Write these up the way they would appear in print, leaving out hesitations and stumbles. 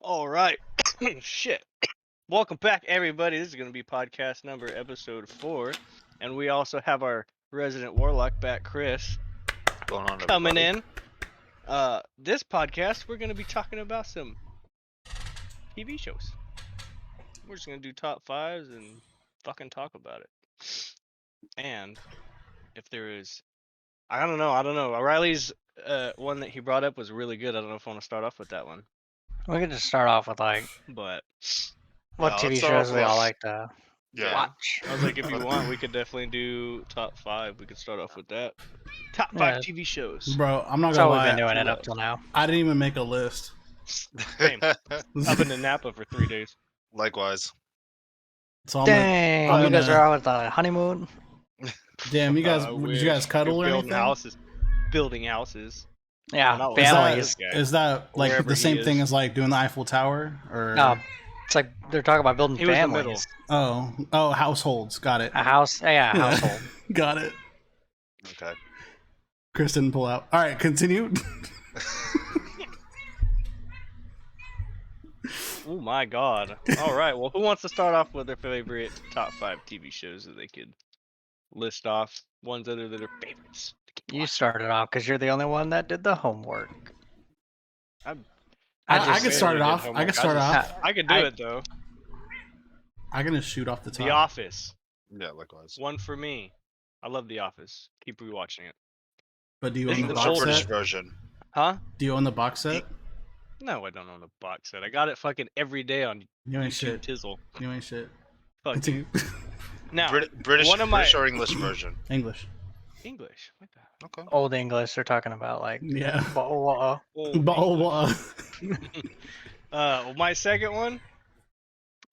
All right. Shit. Welcome back, everybody. This is going to be podcast number episode 4. And we also have our resident warlock back, Chris, Going on, coming everybody? in. This podcast, we're going to be talking about some TV shows. We're just going to do top 5s and fucking talk about it. And if there is, I don't know. O'Reilly's one that he brought up was really good. I don't know if I want to start off with that one. We could just start off with like But what let's TV start shows off we all with- like to Yeah. watch. I was like, if you want, we could definitely do top 5. We could start off with that. Top 5 Yeah. TV shows. Bro, I'm not That's gonna how we've been lie. doing it up till now. I didn't even make a list. Same. I've been in Napa for 3 days. Likewise. So I'm Dang, I'm you guys gonna- are out with the honeymoon. damn, you guys, I did wish. you guys cuddle We're or building anything? houses. Building houses. Yeah, Not Is that, families. guy. is that like Wherever the he same thing is. as like doing the Eiffel Tower or? No, it's like they're talking about building He was in the middle. families. Oh, households. Got it. A house, yeah, a household. Got it. Okay. Chris didn't pull out. All right, continue. Oh my god. All right. Well, who wants to start off with their favorite top 5 TV shows that they could list off? Ones that are their favorites. to keep You watching? started off because you're the only one that did the homework. I just could start it barely off. did I could homework. start just- off. I could do I- it though. I'm gonna shoot off the top. The Office. Yeah, likewise. One for me. I love The Office. Keep rewatching it. But do you This own is the the box oldest British set? version. Huh? Do you own the box set? No, I don't own the box set. I got it fucking every day on You ain't YouTube shit. Tizzle. You ain't shit. Fuck. Continue. Now, British, one of my- British or English version. English. English. What the Okay. Old English, they're talking about like. Yeah. Well, hell? Well, my second one.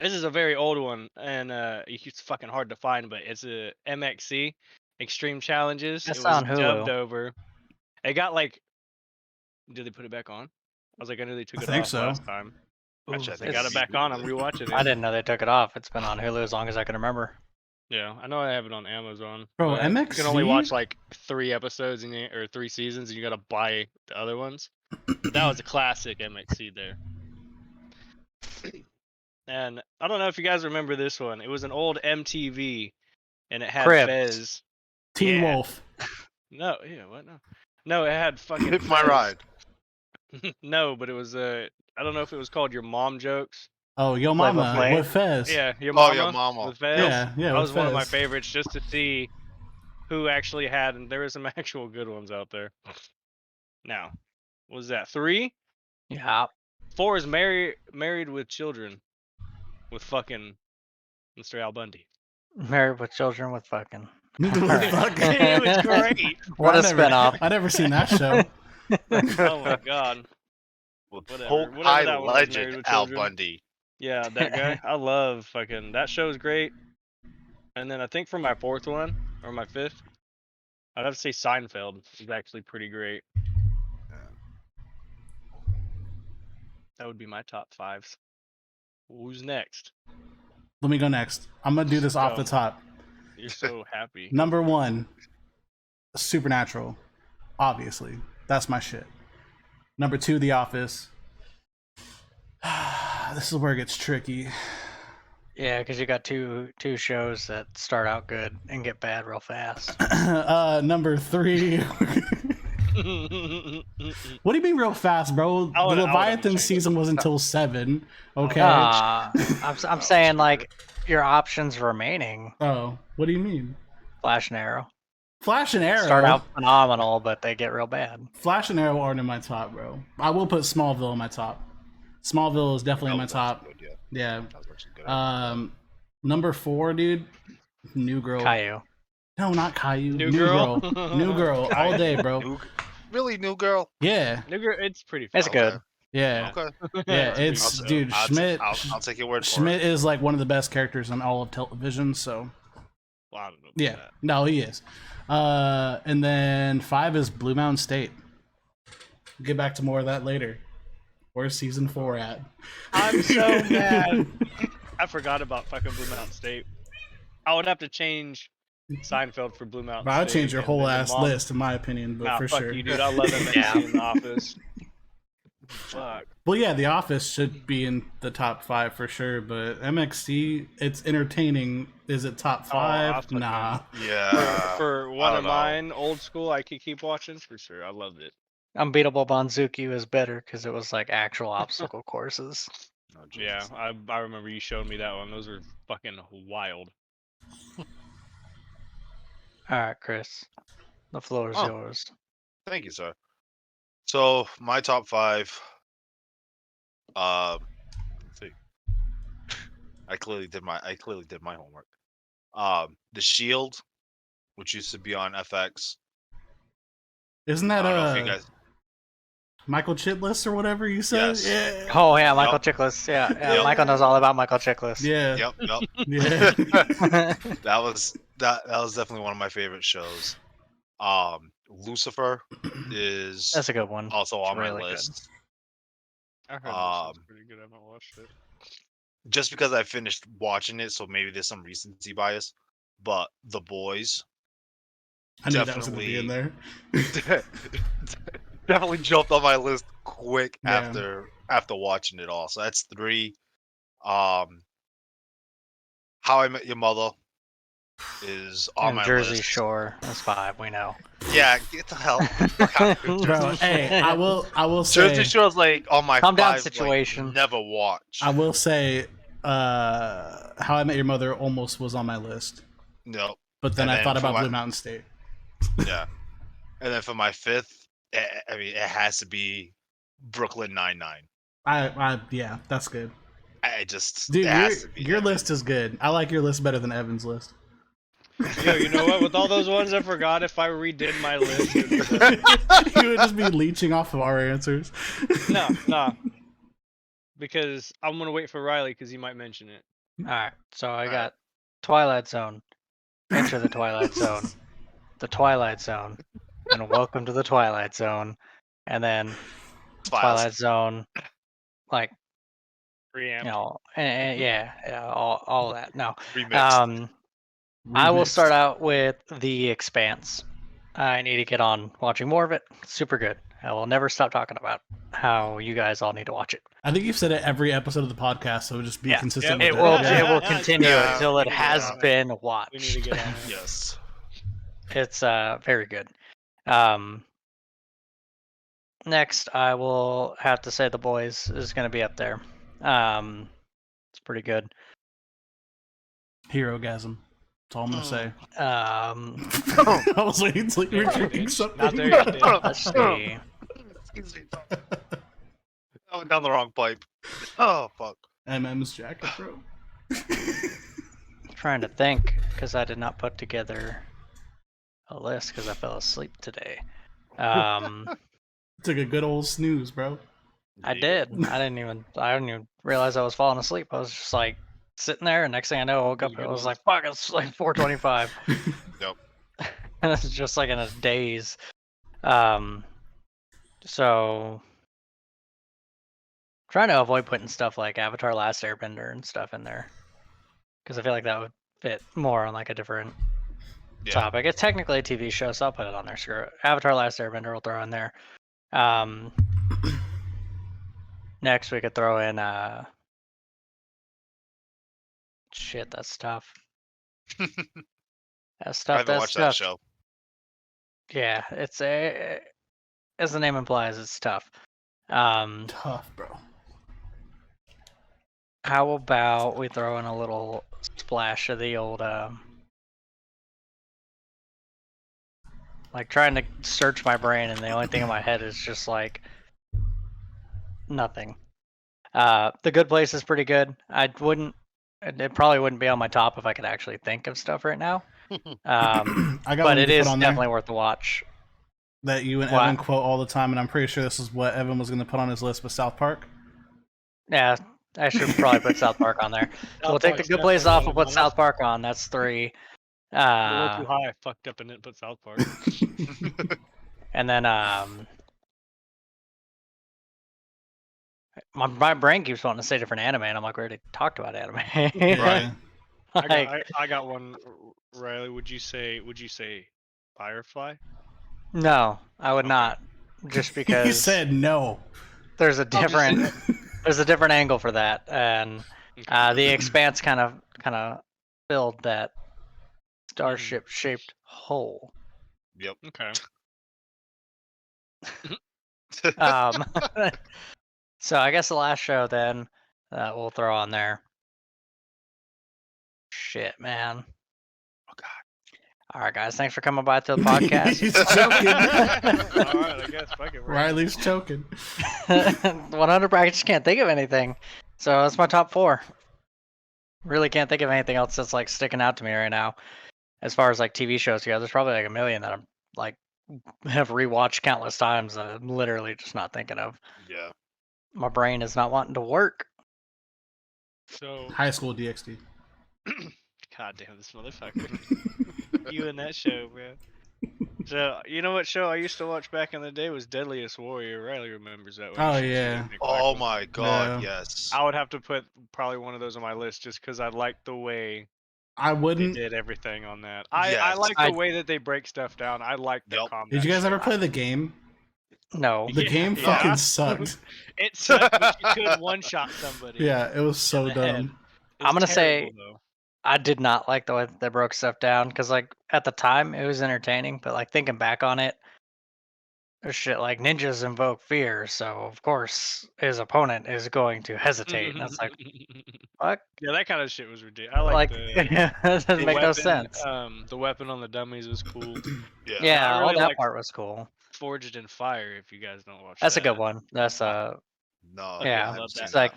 This is a very old one, and it's fucking hard to find, but it's a MXC Extreme Challenges. That's it was on Hulu. dubbed over. It got like. Did they put it back on? I was like, I knew they took I it think off so. last time. Actually, I They think got it it's- back on. I'm rewatching it. I didn't know they took it off. It's been on Hulu as long as I can remember. Yeah, I know I have it on Amazon. Bro, but You MXC? can only watch like 3 episodes or 3 seasons, and you gotta buy the other ones. But that was a classic MXC there. And I don't know if you guys remember this one. It was an old MTV, and it had Cribs. Fez. Teen Yeah. Wolf. No, yeah, what? No, it had fucking. Hit my Fez. ride. No, but it was I don't know if it was called Your Mom Jokes. Oh, Yo Flavor Mama Flav. with Fez. Yeah, Your Oh, Mama. Your Mama. With Fez. Yeah, That yeah. with was one of my Fez. favorites, just to see who actually had, and there were some actual good ones out there. Now, what was that 3? Yeah. 4 is Married with Children, with fucking Mr. Al Bundy. Married with Children with fucking. Fuck. It was great. What I a never- spinoff. I never seen that show. Oh my god. With Whatever. Hulk Whatever High that one was, Married legend with Al Children. Bundy. Yeah, that guy. I love fucking that show's great. And then I think for my 4th one or my 5th, I'd have to say Seinfeld is actually pretty great. That would be my top 5s. Who's next? Let me go next. I'm gonna do this off the Go. top. You're so happy. Number 1, Supernatural. Obviously, that's my shit. Number 2, The Office. This is where it gets tricky. Yeah, because you got two shows that start out good and get bad real fast. Number 3. What do you mean real fast, bro? I would- The I would Leviathan understand. season was until 7. Okay. I'm saying like your options remaining. Oh, what do you mean? Flash and Arrow Flash and Arrow. start out phenomenal, but they get real bad. Flash and Arrow aren't in my top, bro. I will put Smallville in my top. Smallville is definitely in my That was top. good, yeah. Yeah. That was actually good. Number 4, dude. New Girl. Caillou. No, not Caillou. New Girl? New Girl. All day, bro. Really, new girl? Yeah. Nigga, it's pretty It's fun. good. Yeah. Okay. Yeah, pretty it's fun. dude. Schmidt. I'll take your word for Schmidt it. is like one of the best characters on all of television. So Well, I don't know about yeah, that. no, he is. And then 5 is Blue Mountain State. Get back to more of that later. Where's season 4 at? I'm so mad. I forgot about fucking Blue Mountain State. I would have to change Seinfeld for Blue Mountain But I'll State. change your and whole then ass Mom- list, in my opinion. But Nah, for fuck sure. you, dude. I love MXC Yeah. in The Office. Fuck. Well, yeah, The Office should be in the top 5 for sure, but MXC, it's entertaining. Is it top Oh, I'll 5? fucking- Nah. Yeah. For I one don't of know. mine, old school, I could keep watching for sure. I loved it. Unbeatable Bonzuki was better because it was like actual obstacle courses. Oh, Yeah, Jesus. I remember you showed me that one. Those were fucking wild. All right, Chris, the floor is Oh. yours. Thank you, sir. So my top 5. Let's see. I clearly did my homework. The Shield, which used to be on FX. Isn't I that don't know if you guys. Michael Chitlis or whatever you said? Yes. Yeah. Oh yeah, Michael Yup. Chiklis. Yeah, Yup. Michael knows all about Michael Chiklis. Yeah. Yep. Yeah. that was definitely one of my favorite shows. Lucifer is That's a good one. also It's on my really good. list. I heard this was Um, pretty good. I haven't watched it. Just because I finished watching it, so maybe there's some recency bias. But The Boys I knew that was going to be in there. definitely jumped on my list quick Yeah. after watching it all. So that's 3. How I Met Your Mother is on And my Jersey list. Shore. That's 5. We know. Yeah, get the hell fuck out of here, Bro, Jersey Shore. hey, I will say Jersey Shore's like on my Calm down 5 situation. Like, never watch. I will say How I Met Your Mother almost was on my list. No. But then And I then thought for about my- Blue Mountain State. Yeah. And then for my 5th, I mean, it has to be Brooklyn Nine-Nine. Yeah, that's good. I just Dude, it has to be your there. list is good. I like your list better than Evan's list. Yo, you know what? With all those ones I forgot, if I redid my list, it'd be better. You would just be leeching off of our answers. No. Because I'm gonna wait for Riley because he might mention it. All right. So I All got Twilight Zone, Enter the Twilight Zone, the Twilight Zone, and Welcome to the Twilight Zone, and then Files. Twilight Zone, like Preamp. yeah, all that. No. Remixed. I will Remixed. start out with The Expanse. I need to get on watching more of it. Super good. I will never stop talking about how you guys all need to watch it. I think you've said it every episode of the podcast, so just be Yeah. consistent Yeah, It with will it. it will continue Yeah. until it We need to has get on it. been We need watched. to get on it. Yes. It's very good. Next, I will have to say The Boys is going to be up there. It's pretty good. Hero-gasm. That's all I'm gonna say. I was waiting until you were drinking something. Not there yet, dude. Let's see. Excuse me. I went down the wrong pipe. Oh fuck. MM's jacket, bro. Trying to think because I did not put together a list because I fell asleep today. Took a good old snooze, bro. I did. I didn't even realize I was falling asleep. I was just like sitting there, and next thing I know, I woke up and I was like, "Fuck!" It's like 4:25. Yep. And it's just like in a daze. So trying to avoid putting stuff like Avatar: Last Airbender and stuff in there because I feel like that would fit more on like a different topic. It's technically a TV show, so I'll put it on there. Screw it. Avatar: Last Airbender will throw in there. Next, we could throw in shit. That's tough. That's I tough. haven't That's watched tough. that show. Yeah, it's as the name implies, it's tough. How Tough, bro. about we throw in a little splash of the old like trying to search my brain, and the only thing in my head is just like nothing. The Good Place is pretty good. It probably wouldn't be on my top if I could actually think of stuff right now. I got But one it to put is on there definitely worth the watch. that you and What? Evan quote all the time, and I'm pretty sure this is what Evan was going to put on his list with South Park. Yeah, I should probably put South Park on there. So we'll take The Park's Good Place definitely off. We'll one put of South Park on. That's 3. A little too high. I fucked up and didn't put South Park. And then my brain keeps wanting to say different anime, and I'm like, we already talked about anime. Right. I got one. Riley, would you say Firefly? No, I would Okay. not. Just He because said no. there's a I'll just different there's a different angle for that, and the Expanse kind of filled that starship shaped hole. Yep. Okay. Um, so I guess the last show then we'll throw on there. Shit, man. Oh God. All right, guys. Thanks for coming by to the podcast. He's choking. All right, I guess. Fuck it. Riley's choking. 100. I just can't think of anything. So that's my top 4. Really can't think of anything else that's like sticking out to me right now. As far as like TV shows go, there's probably like a million that I'm like have rewatched countless times that I'm literally just not thinking of. Yeah. My brain is not wanting to work. So, High School DxD. God damn this motherfucker. You and that show, bro. So, you know what show I used to watch back in the day was Deadliest Warrior. Riley remembers that one. Oh, Shit, yeah. Nick Oh Blackman. my God. Yeah. Yes. I would have to put probably one of those on my list just because I like the way I they wouldn't. did everything on that. I Yes. like the way that they break stuff down. I like the Yep. combat. Did you guys shit. ever play the game? No. The Yeah, game yeah. fucking sucked. It sucked, but you could one-shot somebody. Yeah, it was so in the head. dumb. It was I'm gonna say- terrible, though. I did not like the way that they broke stuff down because, like, at the time it was entertaining, but like thinking back on it, there's shit like ninjas invoke fear, so of course his opponent is going to hesitate. And that's like, fuck, Yeah, that kind of shit was ridiculous. I like like the, that doesn't the make weapon, no sense. The weapon on the dummies was cool. Yeah. Yeah, I all really that like- part was cool. Forged in Fire, if you guys don't watch That's that. a good one. That's No. Yeah, I haven't love seen that. it's like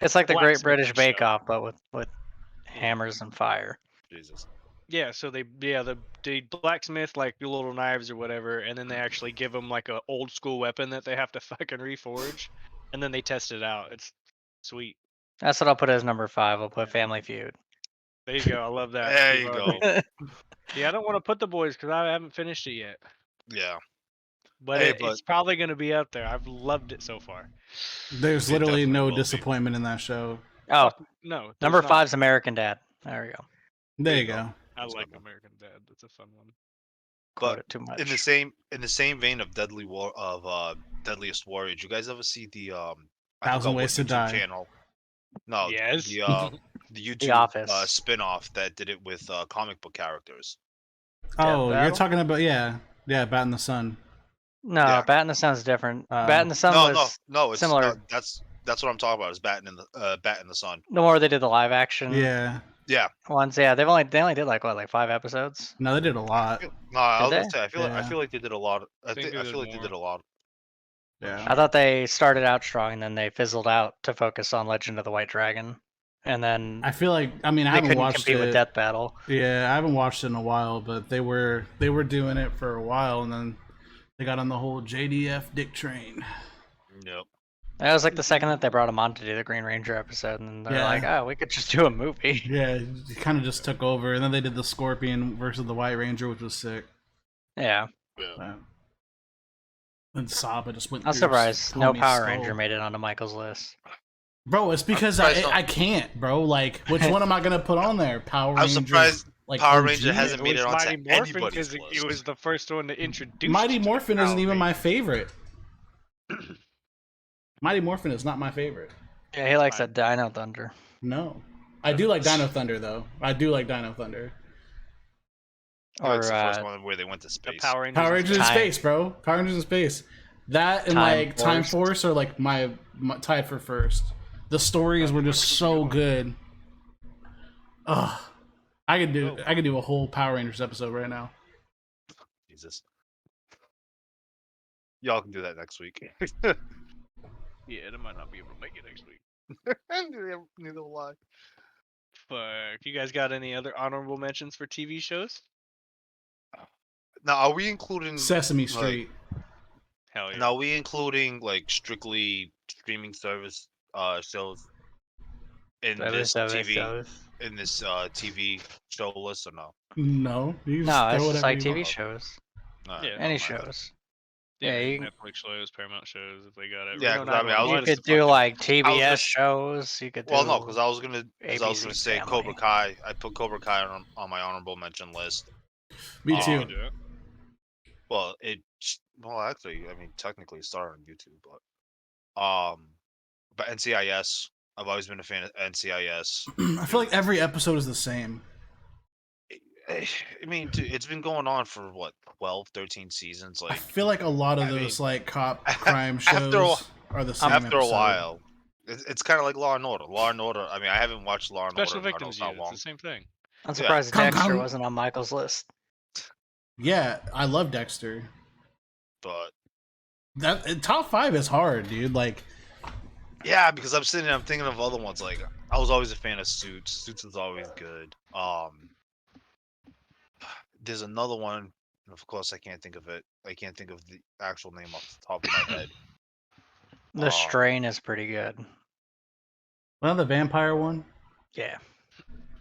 it's like the Great Blacksmithing British show. Bake Off, but with hammers and fire. Jesus. Yeah, so they blacksmith like the little knives or whatever, and then they actually give them like a old school weapon that they have to fucking reforge, and then they test it out. It's sweet. That's what I'll put as number 5. I'll put Family Feud. There you go. I love that. There We've you already- go. Yeah, I don't want to put The Boys because I haven't finished it yet, Yeah. but, Hey, it's probably going to be up there. I've loved it so far. There's It literally definitely no will be. disappointment in that show. Oh, No, there's number not. 5's American Dad. There we go. There you you go. go. I That's like good one. American Dad. That's a fun one. Quote But it too much. in the same vein of Deadliest Warrior, did you guys ever see the I Thousand forgot what Ways to YouTube Die. channel? No, Yes. the YouTube Office. spin-off that did it with comic book characters. Oh, you're Battle? talking about yeah, Bat in the Sun. No, Yeah. Bat in the Sun's different. Oh. Bat in the Sun was No, it's similar. no, that's what I'm talking about. Is Bat in the Sun. the more they did the live action Yeah. ones. Yeah, they only did like 5 episodes. No, they did a lot. No, I was Did gonna say I Yeah. feel like they did a lot. I think they feel did like they did a lot. Yeah. I thought they started out strong and then they fizzled out to focus on Legend of the White Dragon, and then I feel like I they haven't couldn't watched compete it. with Death Battle. Yeah, I haven't watched it in a while, but they were doing it for a while, and then they got on the whole JDF Dick train. Yep. That was like the second that they brought him on to do the Green Ranger episode, and they're Yeah. like, "Oh, we could just do a movie." Yeah, it kind of just took over, and then they did the Scorpion versus the White Ranger, which was sick. Yeah, Yeah. And Saba just went. I'm through surprised no Tommy's Power skull. Ranger made it onto Michael's list. Bro, it's because surprised I can't, bro. Like, which one am I gonna put on there? Power I'm Ranger. surprised like Power OG? Ranger hasn't made it onto Mighty Morphin anybody's because it list. was the first one to introduce. Mighty to Morphin Power isn't even my Rangers. favorite. Mighty Morphin is not my favorite. Yeah, he likes Fine. that Dino Thunder. No, I do like Dino Thunder though. I do like Dino Thunder. Oh, it's Or the first uh, one where they went to The space. Power Rangers. Power Rangers in Time- space, bro. Power Rangers in space. That and Time like Time Force. Force are like my tied for first. The stories were just so good. Ugh, I could do a whole Power Rangers episode right now. Jesus. Y'all can do that next week. Yeah, they might not be able to make it next week. Neither will I. Fuck. You guys got any other honorable mentions for TV shows? Now, are we including Sesame Street. Hell yeah. Now, are we including like strictly streaming service shows in this TV show list or no? No, you just No, throw it's just whatever like you TV want. shows. Alright, Yeah. never Any mind. shows. Yeah, Yeah, you- Netflix shows, Paramount shows, if they got it. Yeah, Reno 'cause I mean, I was 911 You gonna is could the do fucking- like I was TBS gonna- shows. You could do. Well, no, because I was gonna ABC's say Family. Cobra Kai. I put Cobra Kai on my honorable mention list. Me Oh, too. You can do it. Well, actually, I mean, technically it started on YouTube, But NCIS, I've always been a fan of NCIS. I feel like every episode is the same. I mean, dude, it's been going on for what 12, 13 seasons. I Like, feel like a lot of I those mean, like cop crime after a- shows are the same after a episode. while, it's kind of like Law and Order. Law and Order. I mean, I haven't watched Law and Special Order in I don't know Victims how Unit. It's long. the same thing. I'm surprised Come, Dexter come. wasn't on Michael's list. Yeah, I love Dexter. But That top 5 is hard, dude. Like, yeah, because I'm sitting there, I'm thinking of other ones. Like, I was always a fan of Suits. Suits is always good. There's another one, and of course I can't think of it. I can't think of the actual name off the top of my head. The Strain is pretty good. the vampire one. Yeah.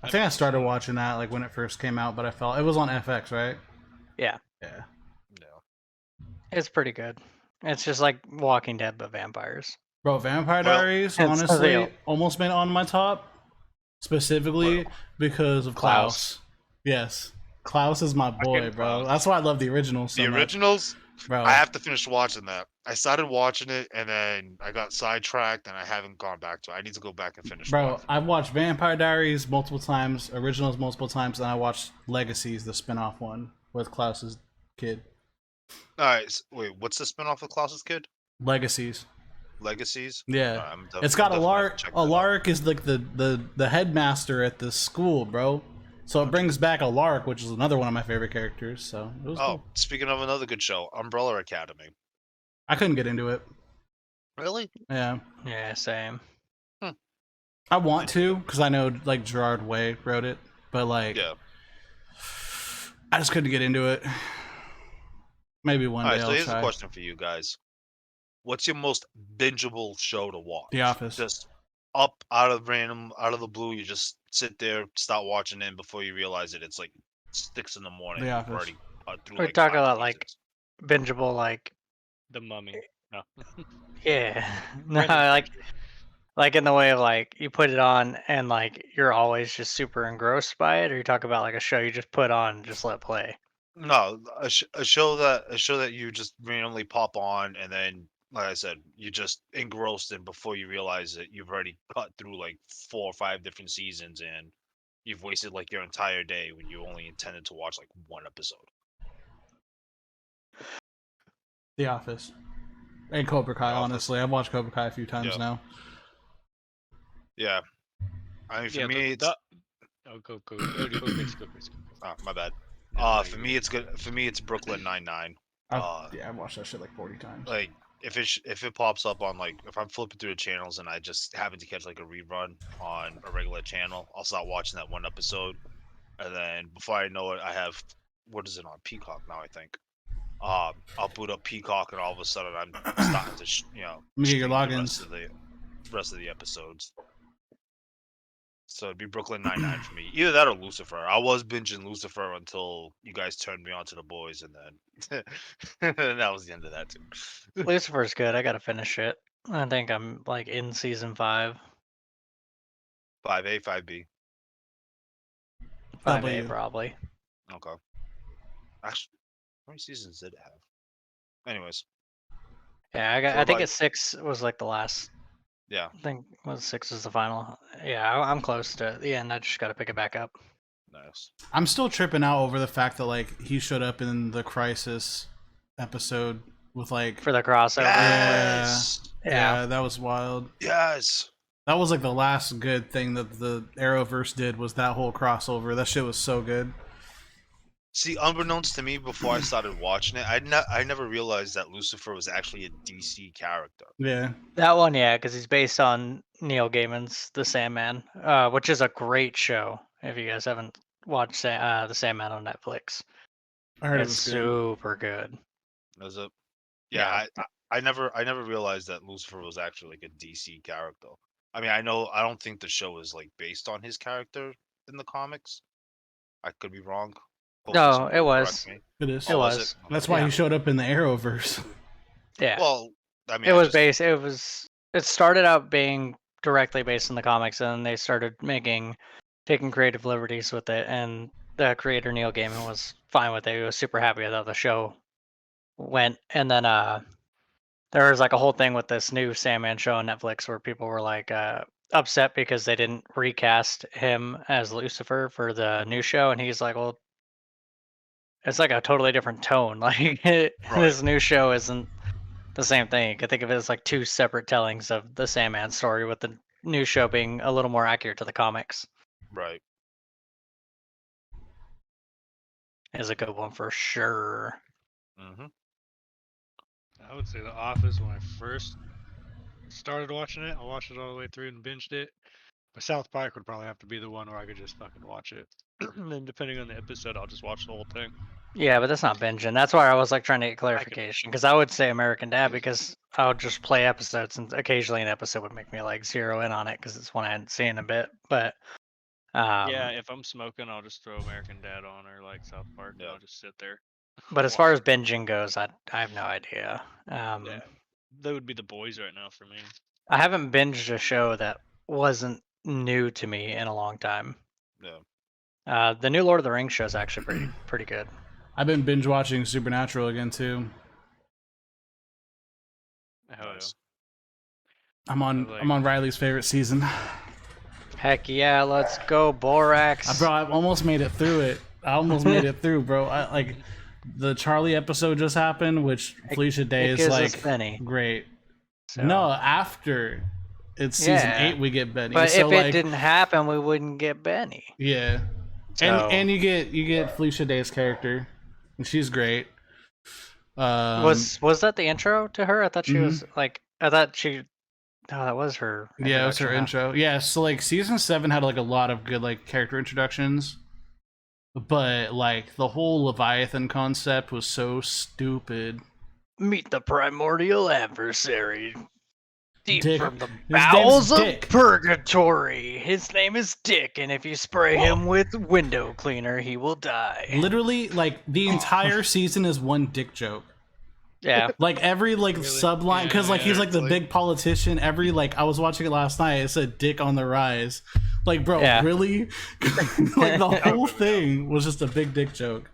I think I started watching that like when it first came out, but I felt it was on FX, right? Yeah. Yeah. No. It's pretty good. It's just like Walking Dead but vampires. Bro, Vampire Well, Diaries, it's honestly, real. almost been on my top, specifically because of Klaus. Yes, Klaus is my boy, Fucking bro. Klaus. That's why I love the original so The much, originals, bro. I have to finish watching that. I started watching it and then I got sidetracked and I haven't gone back to it. I need to go back and finish. Bro, watching. I've watched Vampire Diaries multiple times, originals multiple times, and I watched Legacies, the spin-off one with Klaus's kid. All right, wait, what's the spinoff of Klaus's kid? Legacies. Legacies. Yeah. Alright, It's got I'm definitely gonna Alaric. check that out. Alaric is like the headmaster at the school, bro. So it brings back Alaric, which is another one of my favorite characters. So it was Oh, cool. speaking of another good show, Umbrella Academy. I couldn't get into it. Really? Yeah, Yeah, same. I want to because I know like Gerard Way wrote it, but like Yeah. I just couldn't get into it. Maybe one All day right, so I'll here's try. a question for you guys. What's your most bingeable show to watch? The Office. Just up out of the blue, you just sit there, start watching it, and before you realize it, it's like 6 in the morning. The You've Office. already through We're like talking 5 about like seasons. bingeable, like The Mummy. No. yeah, no, Random like in the way of like you put it on and like you're always just super engrossed by it, or you talk about like a show you just put on and just let play. No, a show that you just randomly pop on, and then, like I said, you just engrossed in before you realize it. You've already cut through like 4 or 5 different seasons, and you've wasted like your entire day when you only intended to watch like one episode. The Office. And Cobra Kai, The Office. honestly. I've watched Cobra Kai a few times Yeah. now. Yeah, I mean, for Yeah, me, it's Oh, go, Chris. oh, my bad. Yeah, For me, it's good. For me, it's Brooklyn Nine-Nine. I've watched that shit like 40 times. Like, if it pops up on, like, if I'm flipping through the channels and I just happen to catch like a rerun on a regular channel, I'll start watching that one episode, and then before I know it, I have, what is it on Peacock now? I think. I'll boot up Peacock, and all of a sudden I'm starting to Let me get your stream logins. the rest of the episodes. So it'd be Brooklyn Nine-Nine for me. Either that or Lucifer. I was binging Lucifer until you guys turned me on to The Boys, and then and that was the end of that too. Lucifer's good. I gotta finish it. I think I'm like in season 5. 5A, 5B. 5A W. probably. Okay. Actually, how many seasons did it have? Anyways, Yeah, So I think about- it's 6 was like the last. yeah, I think was 6 is the final. Yeah, I'm close to the end. I just gotta pick it back up. nice. I'm still tripping out over the fact that like he showed up in the Crisis episode with like For the crossover. Yes. Yeah. that was wild. Yes. That was like the last good thing that the Arrowverse did was that whole crossover. That shit was so good. See, unbeknownst to me, before I started watching it, I never realized that Lucifer was actually a DC character. Yeah. That one, yeah, because he's based on Neil Gaiman's The Sandman, which is a great show. If you guys haven't watched The Sandman on Netflix, I heard it it's was good. super good. Was it? Yeah, I never realized that Lucifer was actually like a DC character. I mean, I don't think the show is like based on his character in the comics. I could be wrong. Hopefully No, somebody it will was. correct me. It is. It Oh, was. it? That's why Yeah. he showed up in the Arrowverse. Yeah. Well, I mean, It I was just- based. It started out being directly based on the comics, and then they started taking creative liberties with it. And the creator Neil Gaiman was fine with it. He was super happy with how the show went. And then there was like a whole thing with this new Sandman show on Netflix where people were like upset because they didn't recast him as Lucifer for the new show, and he's like, well, it's like a totally different tone. Like this new show isn't the same thing. You could think of it as like two separate tellings of the Sandman story, with the new show being a little more accurate to the comics. Right. Is a good one for sure. Mm-hmm. I would say The Office when I first started watching it. I watched it all the way through and binged it. But South Park would probably have to be the one where I could just fucking watch it. And then depending on the episode, I'll just watch the whole thing. Yeah, but that's not binging. That's why I was like trying to get clarification, because I would say American Dad because I would just play episodes, and occasionally an episode would make me like zero in on it because it's one I hadn't seen in a bit. But Yeah, if I'm smoking, I'll just throw American Dad on or like South Park, and I'll just sit there. but as far as binging goes, I have no idea. Yeah, that would be The Boys right now for me. I haven't binged a show that wasn't new to me in a long time. Yeah. The new Lord of the Rings show is actually pretty good. I've been binge watching Supernatural again too. Hell Nice. I'm on Riley's favorite season. Heck yeah, let's go, Borax. Bro, I almost made it through it. I almost made it through, bro. I like the Charlie episode just happened, which Felicia Day is like great. So. No, after it's season 8, we get Benny. But so if it didn't happen, we wouldn't get Benny. Yeah, and you get Felicia Day's character, and she's great. Was that the intro to her? I thought she was like. I thought she. Oh, that was her. Yeah, it was her intro. Yeah, so like season 7 had like a lot of good like character introductions, but like the whole Leviathan concept was so stupid. Meet the primordial adversary. Deep Dick. from the His bowels of name's Dick. purgatory. His name is Dick, and if you spray him with window cleaner, he will die. Literally, like the entire season is one dick joke. Yeah. Like every like subline, because like he's like the big politician. Every like I was watching it last night. It said "Dick on the rise." Like, bro, really? Like the whole thing was just a big dick joke.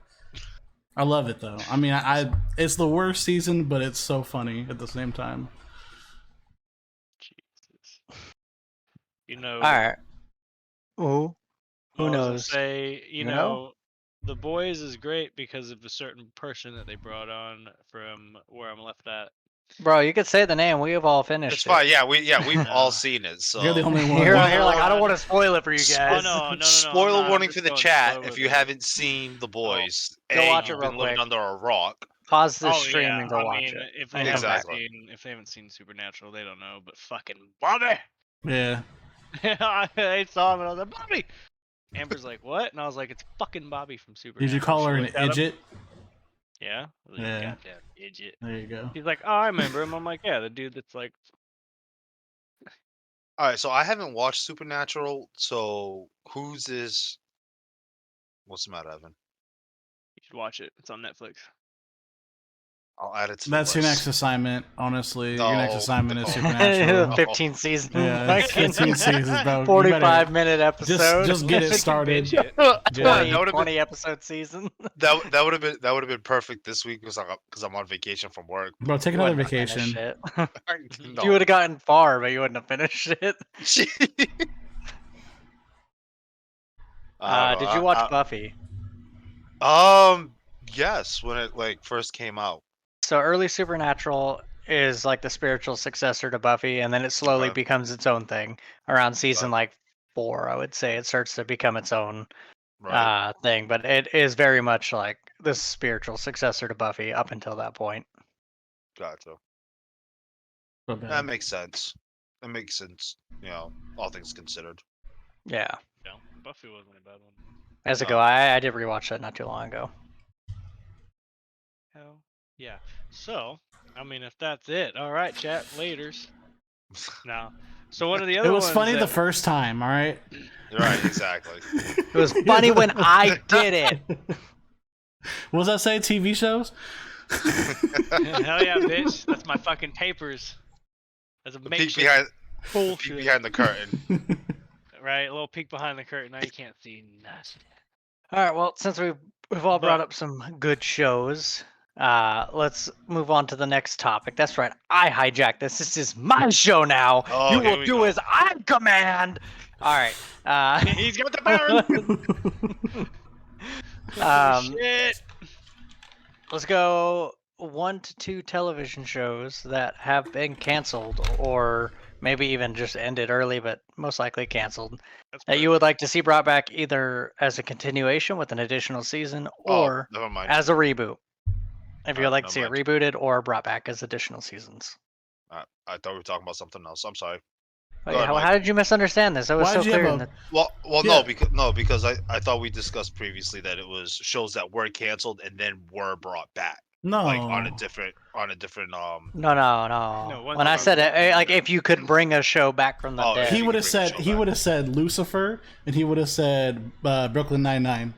I love it though. I mean, I it's the worst season, but it's so funny at the same time. Jesus. You know. All right. Ooh. Who I was gonna knows? Say, you know, The Boys is great because of a certain person that they brought on from where I'm left at. Bro, you could say the name. We have all finished. It's fine. Yeah, we've all seen it. So You're the only one. You're like, I don't want to spoil it for you guys. Oh, no. Spoiler warning for the chat: if you haven't seen The Boys, Go watch it you've real been living quick. under a rock. Pause the stream and go watch it. If they, Exactly. if they haven't seen Supernatural, they don't know. But fucking Bobby, Yeah. I saw him and I was like, Bobby. Amber's like, what? And I was like, it's fucking Bobby from Supernatural. Did you call her She an looked at him. idiot? Yeah. Yeah. Goddamn idiot. There you go. He's like, oh, I remember him. I'm like, yeah, the dude that's like, All right, so I haven't watched Supernatural. So who's this? What's the matter, Evan? you should watch it. It's on Netflix. I'll add it to That's the your list. next assignment, honestly. Your next No. assignment is Supernatural. 15 seasons. Yeah, it's 15 seasons, bro. You 45-minute episode. just get it started. Binge it. 20 episode season. That would have been perfect this week because I'm on vacation from work. Bro, take another vacation. No. You would have gotten far, but you wouldn't have finished it. Did you watch Buffy? Yes, when it like first came out. So early Supernatural is like the spiritual successor to Buffy, and then it slowly Okay. becomes its own thing. Around season like 4, I would say it starts to become its own Right. thing. But it is very much like the spiritual successor to Buffy up until that point. Gotcha. So bad. That makes sense. That makes sense. You know, all things considered. Yeah. No, Buffy wasn't a bad one. As it go, I did rewatch that not too long ago. Hell yeah. So, I mean, if that's it, all right, chat. Laters. No. So one of the other It was ones funny that- the first time, all right? Right, exactly. It was funny when I did it. What does that say? TV shows? Hell yeah, bitch. That's my fucking papers. That's a Peek makeshift behind, peek bullshit. behind the curtain. Right, a little peek behind the curtain. Now you can't see nothing. All right. Well, since we've all brought But- up some good shows, Let's move on to the next topic. That's right. I hijacked this. This is my show now. Oh, You here will we do go. as I command. All right. He's got the power. Shit. Let's go 1 to 2 television shows that have been canceled, or maybe even just ended early, but most likely canceled. That you would like to see brought back either as a continuation with an additional season, or never mind. as a reboot. If you would like to never see it mind. rebooted or brought back as additional seasons. I thought we were talking about something else. I'm sorry. Wait, Go ahead, Mike. how did you misunderstand this? That was Why so did you clear. have In a- the... Well, Yeah. because I thought we discussed previously that it was shows that were canceled and then were brought back, No. like on a different No. one When I thing said about it, like if you could bring a show back from the Oh, dead. yeah. He would have bring the said show back. Lucifer, and he would have said Brooklyn Nine-Nine.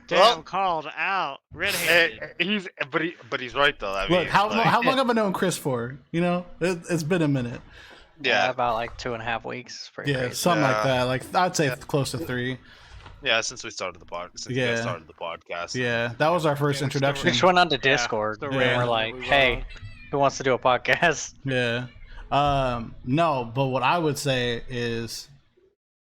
Damn, Well- called out. Red-handed. He's right though. I mean, Look, how like, long have I known Chris for? You know, it's been a minute. Yeah, yeah, about like 2.5 weeks. It's pretty Yeah, crazy. something like Yeah. that. Like I'd say close to 3. yeah. Since we started the Yeah. podcast. Yeah, that was our first Yeah, we're still introduction. We just went onto Yeah, Discord still and Yeah. we're ranting like, that we hey, love. who wants to do a podcast? Yeah. No, but what I would say is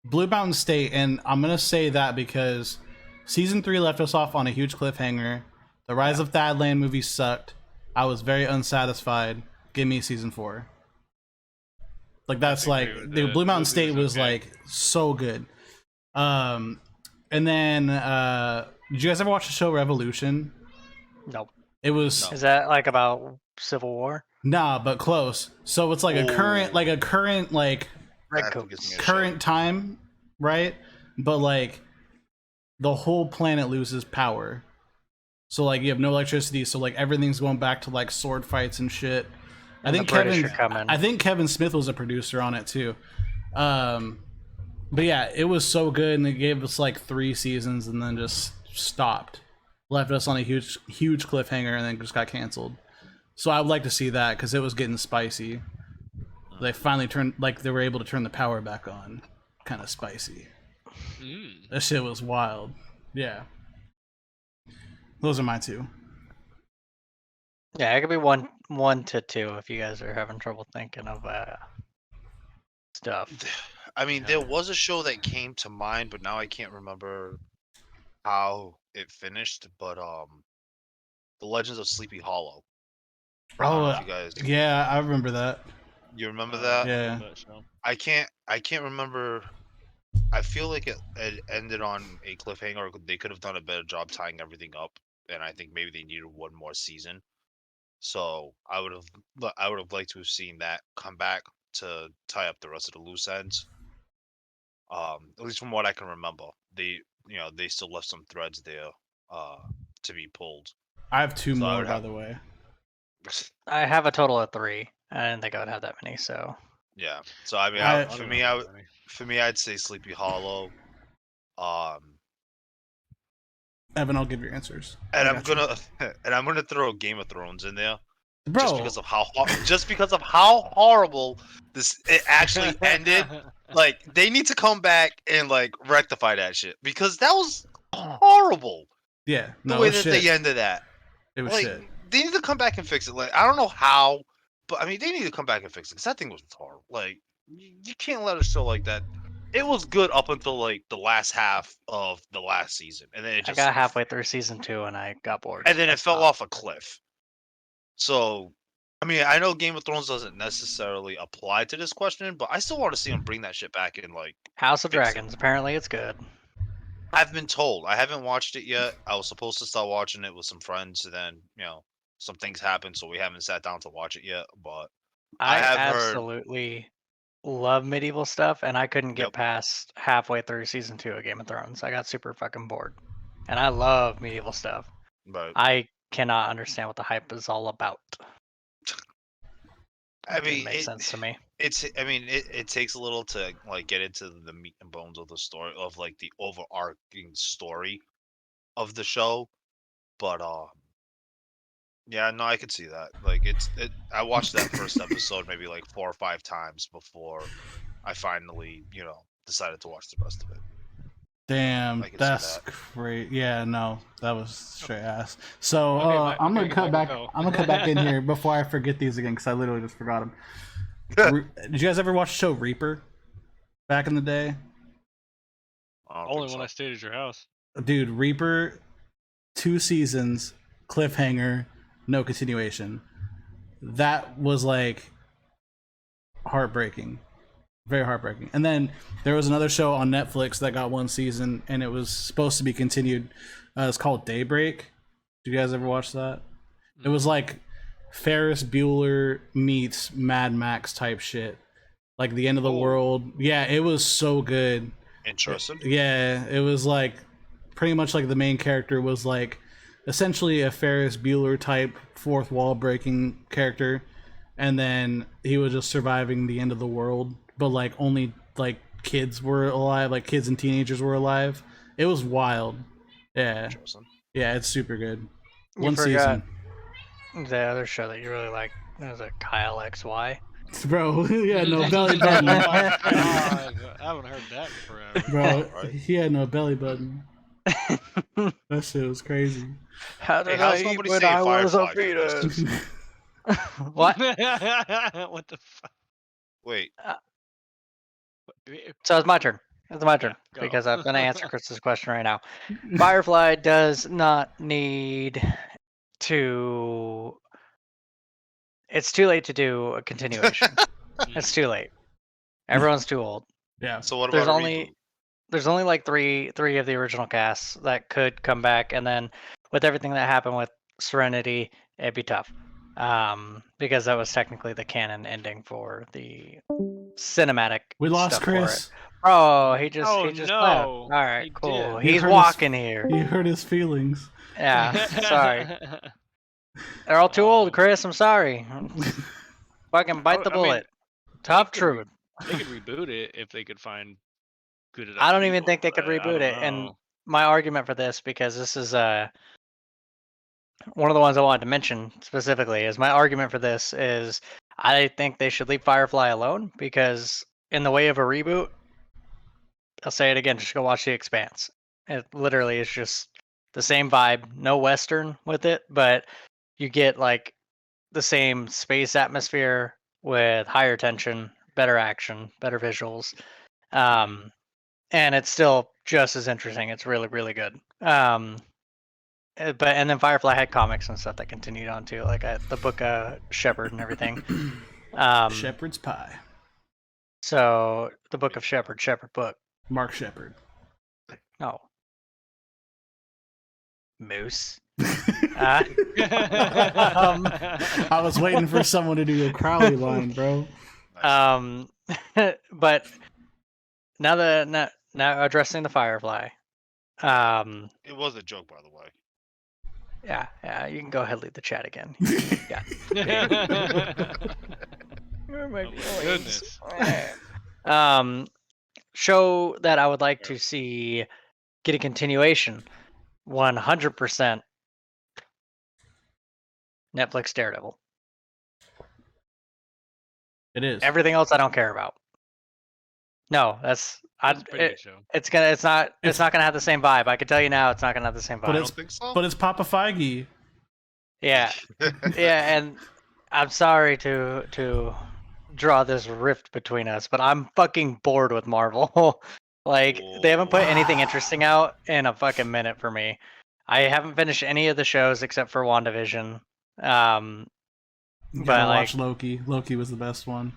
Blue Mountain State, and I'm gonna say that because season 3 left us off on a huge cliffhanger. The Rise of Thadland movie sucked. I was very unsatisfied. Give me season 4. Like that's like agree with the that. Blue Mountain Movie State was was okay. like so good. And then did you guys ever watch the show Revolution? Nope. It was Is that like about Civil War? nah, but close. So it's like a current Red current time, right? But like the whole planet loses power. So like you have no electricity, so like everything's going back to like sword fights and shit. I And think the British are coming. I think Kevin Smith was a producer on it too. But yeah, it was so good, and they gave us like 3 seasons, and then just stopped, left us on a huge cliffhanger, and then just got canceled. So I would like to see that because it was getting spicy. They finally they were able to turn the power back on, kind of spicy. That shit was wild. Yeah, those are my 2. Yeah, it could be one to 2 if you guys are having trouble thinking of stuff. I mean, there was a show that came to mind, but now I can't remember how it finished. But The Legends of Sleepy Hollow. I don't know if you guys, yeah, I remember that. you remember that? Yeah. I can't remember. I feel like it ended on a cliffhanger. Or they could have done a better job tying everything up, and I think maybe they needed one more season. So I would have liked to have seen that come back to tie up the rest of the loose ends. At least from what I can remember, they still left some threads there to be pulled. I have 2 So I more, would by have- the way. I have a total of 3. I didn't think I would have that many, so Yeah. So I mean, I- for me, I'd say Sleepy Hollow. Evan, I'll give your answers. And I I'm got you. gonna throw Game of Thrones in there bro. just because of how horrible it actually ended. Like they need to come back and like rectify that shit because that was horrible. Yeah, The no, way it was that shit. they ended that. It was Like shit. they need to come back and fix it. Like I don't know how, but I mean they need to come back and fix it because that thing was horrible. Like you can't let a show like that. It was good up until like the last half of the last season, and then it just I got halfway through season 2 and I got bored. and then I it fell stopped. off a cliff. So, I mean, I know Game of Thrones doesn't necessarily apply to this question, but I still want to see them bring that shit back in. Like, House of fix it. Dragons. Apparently, it's good. I've been told. I haven't watched it yet. I was supposed to start watching it with some friends, and then some things happened, so we haven't sat down to watch it yet. But I have heard- absolutely love medieval stuff, and I couldn't get Yep. past halfway through season 2 of Game of Thrones. I got super fucking bored, and I love medieval stuff. but I cannot understand what the hype is all about. I It didn't mean, make sense to me. it takes a little to like get into the meat and bones of the story of like the overarching story of the show, but yeah, no, I could see that. Like I watched that first episode maybe like 4 or 5 times before I finally decided to watch the rest of it. Damn, I can see that's that. great. Yeah, no, that was straight ass. So Okay, I'm gonna okay, cut back. go. I'm gonna cut back in here before I forget these again because I literally just forgot them. Did you guys ever watch the show Reaper back in the day? I don't Only think when so. I stayed at your house. Dude, Reaper, 2 seasons, cliffhanger, no continuation. That was like heartbreaking. Very heartbreaking. And then there was another show on Netflix that got 1 season and it was supposed to be continued. It's called Daybreak. Did you guys ever watch that? It was like Ferris Bueller meets Mad Max type shit. Like the end of the world. Yeah, it was so good. Interesting. Yeah, it was like pretty much like the main character was like essentially a Ferris Bueller type fourth wall breaking character, and then he was just surviving the end of the world, but like only like kids were alive, like kids and teenagers were alive. It was wild. Yeah, Interesting. yeah, it's super good. You 1 forgot season, the other show that you really like. Was it Kyle XY? bro. Yeah, no belly Oh button, my god, I haven't heard that in forever. bro. Right. He had no belly button. That shit was crazy. How Hey, did how's I eat somebody when saying I was a Firefly for this? fetus? What? What the fuck? Wait. So it's my turn. It's my turn Go. because I'm gonna answer Chris's question right now. Firefly does not need to. It's too late to do a continuation. It's too late. Everyone's too old. Yeah. So what There's about a only reboot? there's only like three of the original casts that could come back, and then with everything that happened with Serenity, it'd be tough. Because that was technically the canon ending for the cinematic. We lost stuff for it. Chris. Oh, he just Oh, left. no, All right, he cool. did. He He's hurt his- walking here. He hurt his feelings. Yeah, sorry. They're all too old, Chris. I'm sorry. Fucking bite the I mean, bullet. Tough they could truth. They could reboot it if they could find good enough. I don't even people, think they could but I reboot don't it. And know. my argument for this, because this is one of the ones I wanted to mention specifically, is my argument for this is I think they should leave Firefly alone, because in the way of a reboot, I'll say it again, just go watch The Expanse. It literally is just the same vibe, no Western with it, but you get like the same space atmosphere with higher tension, better action, better visuals. And it's still just as interesting. It's really, really good. And then Firefly had comics and stuff that continued on too, like the book Shepherd and everything. Shepherd's Pie. So the book of Shepherd book. Mark Shepherd. No. Moose. I was waiting for someone to do a Crowley line, bro. But now addressing the Firefly. It was a joke, by the way. Yeah, you can go ahead and leave the chat again. Yeah. Oh my goodness. Show that I would like to see get a continuation. 100% Netflix Daredevil. It is. Everything else I don't care about. No, That's a pretty good show. it's not gonna have the same vibe. I can tell you now, it's not gonna have the same vibe. But I it's- don't think so. But it's Papa Feige. Yeah, yeah, and I'm sorry to draw this rift between us, but I'm fucking bored with Marvel. Like, they haven't put anything interesting out in a fucking minute for me. I haven't finished any of the shows except for WandaVision. You gotta But watch Loki. Loki was the best one.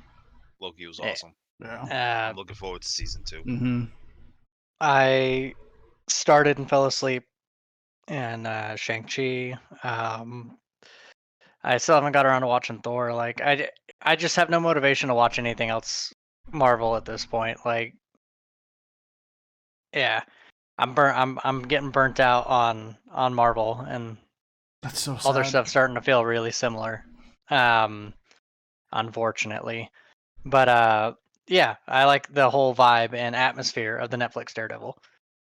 Loki was awesome. Yeah. I'm looking forward to season 2. Mm-hmm. I started and fell asleep in Shang-Chi. I still haven't got around to watching Thor. Like, I just have no motivation to watch anything else Marvel at this point. Like, yeah, I'm getting burnt out on Marvel, and That's so sad. all their stuff's starting to feel really similar. Unfortunately, but yeah, I like the whole vibe and atmosphere of the Netflix Daredevil,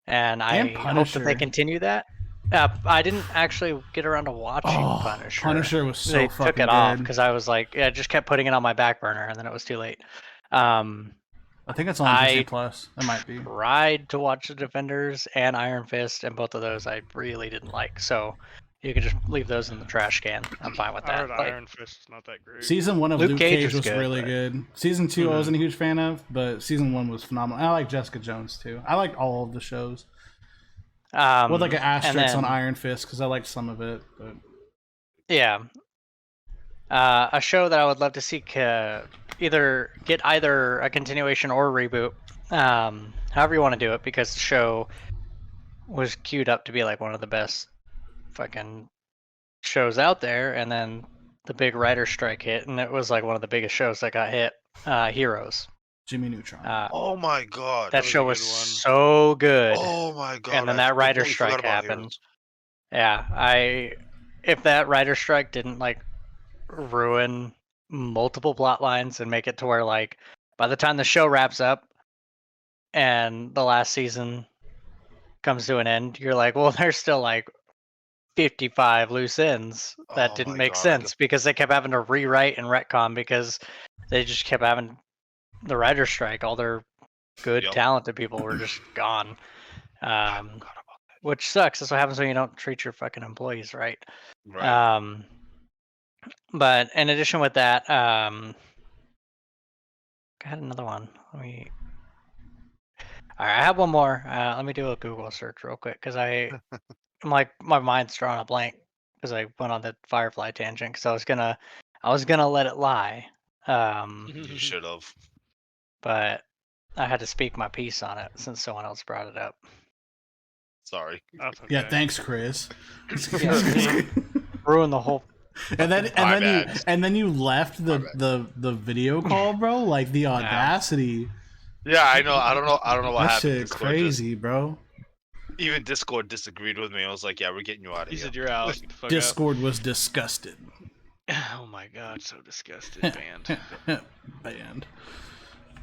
and I hope that Punisher. they continue that. I didn't actually get around to watching Punisher. Punisher was so They fucking took it off good. because I was like, I just kept putting it on my back burner, and then it was too late. I think it's on Disney Plus. It might be. Tried to watch The Defenders and Iron Fist, and both of those I really didn't like. So you could just leave those in the trash can. I'm fine with I that. heard Like, Iron Fist is not that great. Season 1 of Luke Luke Cage Cage was was good, really but- good. Season 2 I wasn't a huge fan of, but season 1 was phenomenal. I like Jessica Jones too. I liked all of the shows. With like an asterisk on Iron Fist because I liked some of it. But yeah. A show that I would love to see either a continuation or a reboot, however you want to do it, because the show was queued up to be like one of the best fucking shows out there, and then the big writer strike hit, and it was like one of the biggest shows that got hit. Heroes. Jimmy Neutron. Oh my god. That show was so good. Oh my god. And then that writer strike happened. Yeah, if that writer strike didn't like ruin multiple plot lines and make it to where like by the time the show wraps up and the last season comes to an end, you're like, well, there's still like 55 loose ends that didn't make sense because they kept having to rewrite and retcon because they just kept having the writer strike. All their good, talented people were just gone. Which sucks. That's what happens when you don't treat your fucking employees right. But in addition with that, I had another one. All right, I have one more. Let me do a Google search real quick because I'm like my mind's drawing a blank because I went on the Firefly tangent because I was gonna let it lie. You should have. But I had to speak my piece on it since someone else brought it up. Sorry. Okay. Yeah, thanks, Chris. Ruin the whole. And then you left the video call, bro. Like the audacity. Yeah, I know. I don't know what that happened. Shit Discord crazy, bro. Even Discord disagreed with me. I was like, "Yeah, we're getting you out of here." He said you're out. Discord was disgusted. Oh my god, so disgusted. Banned. Banned.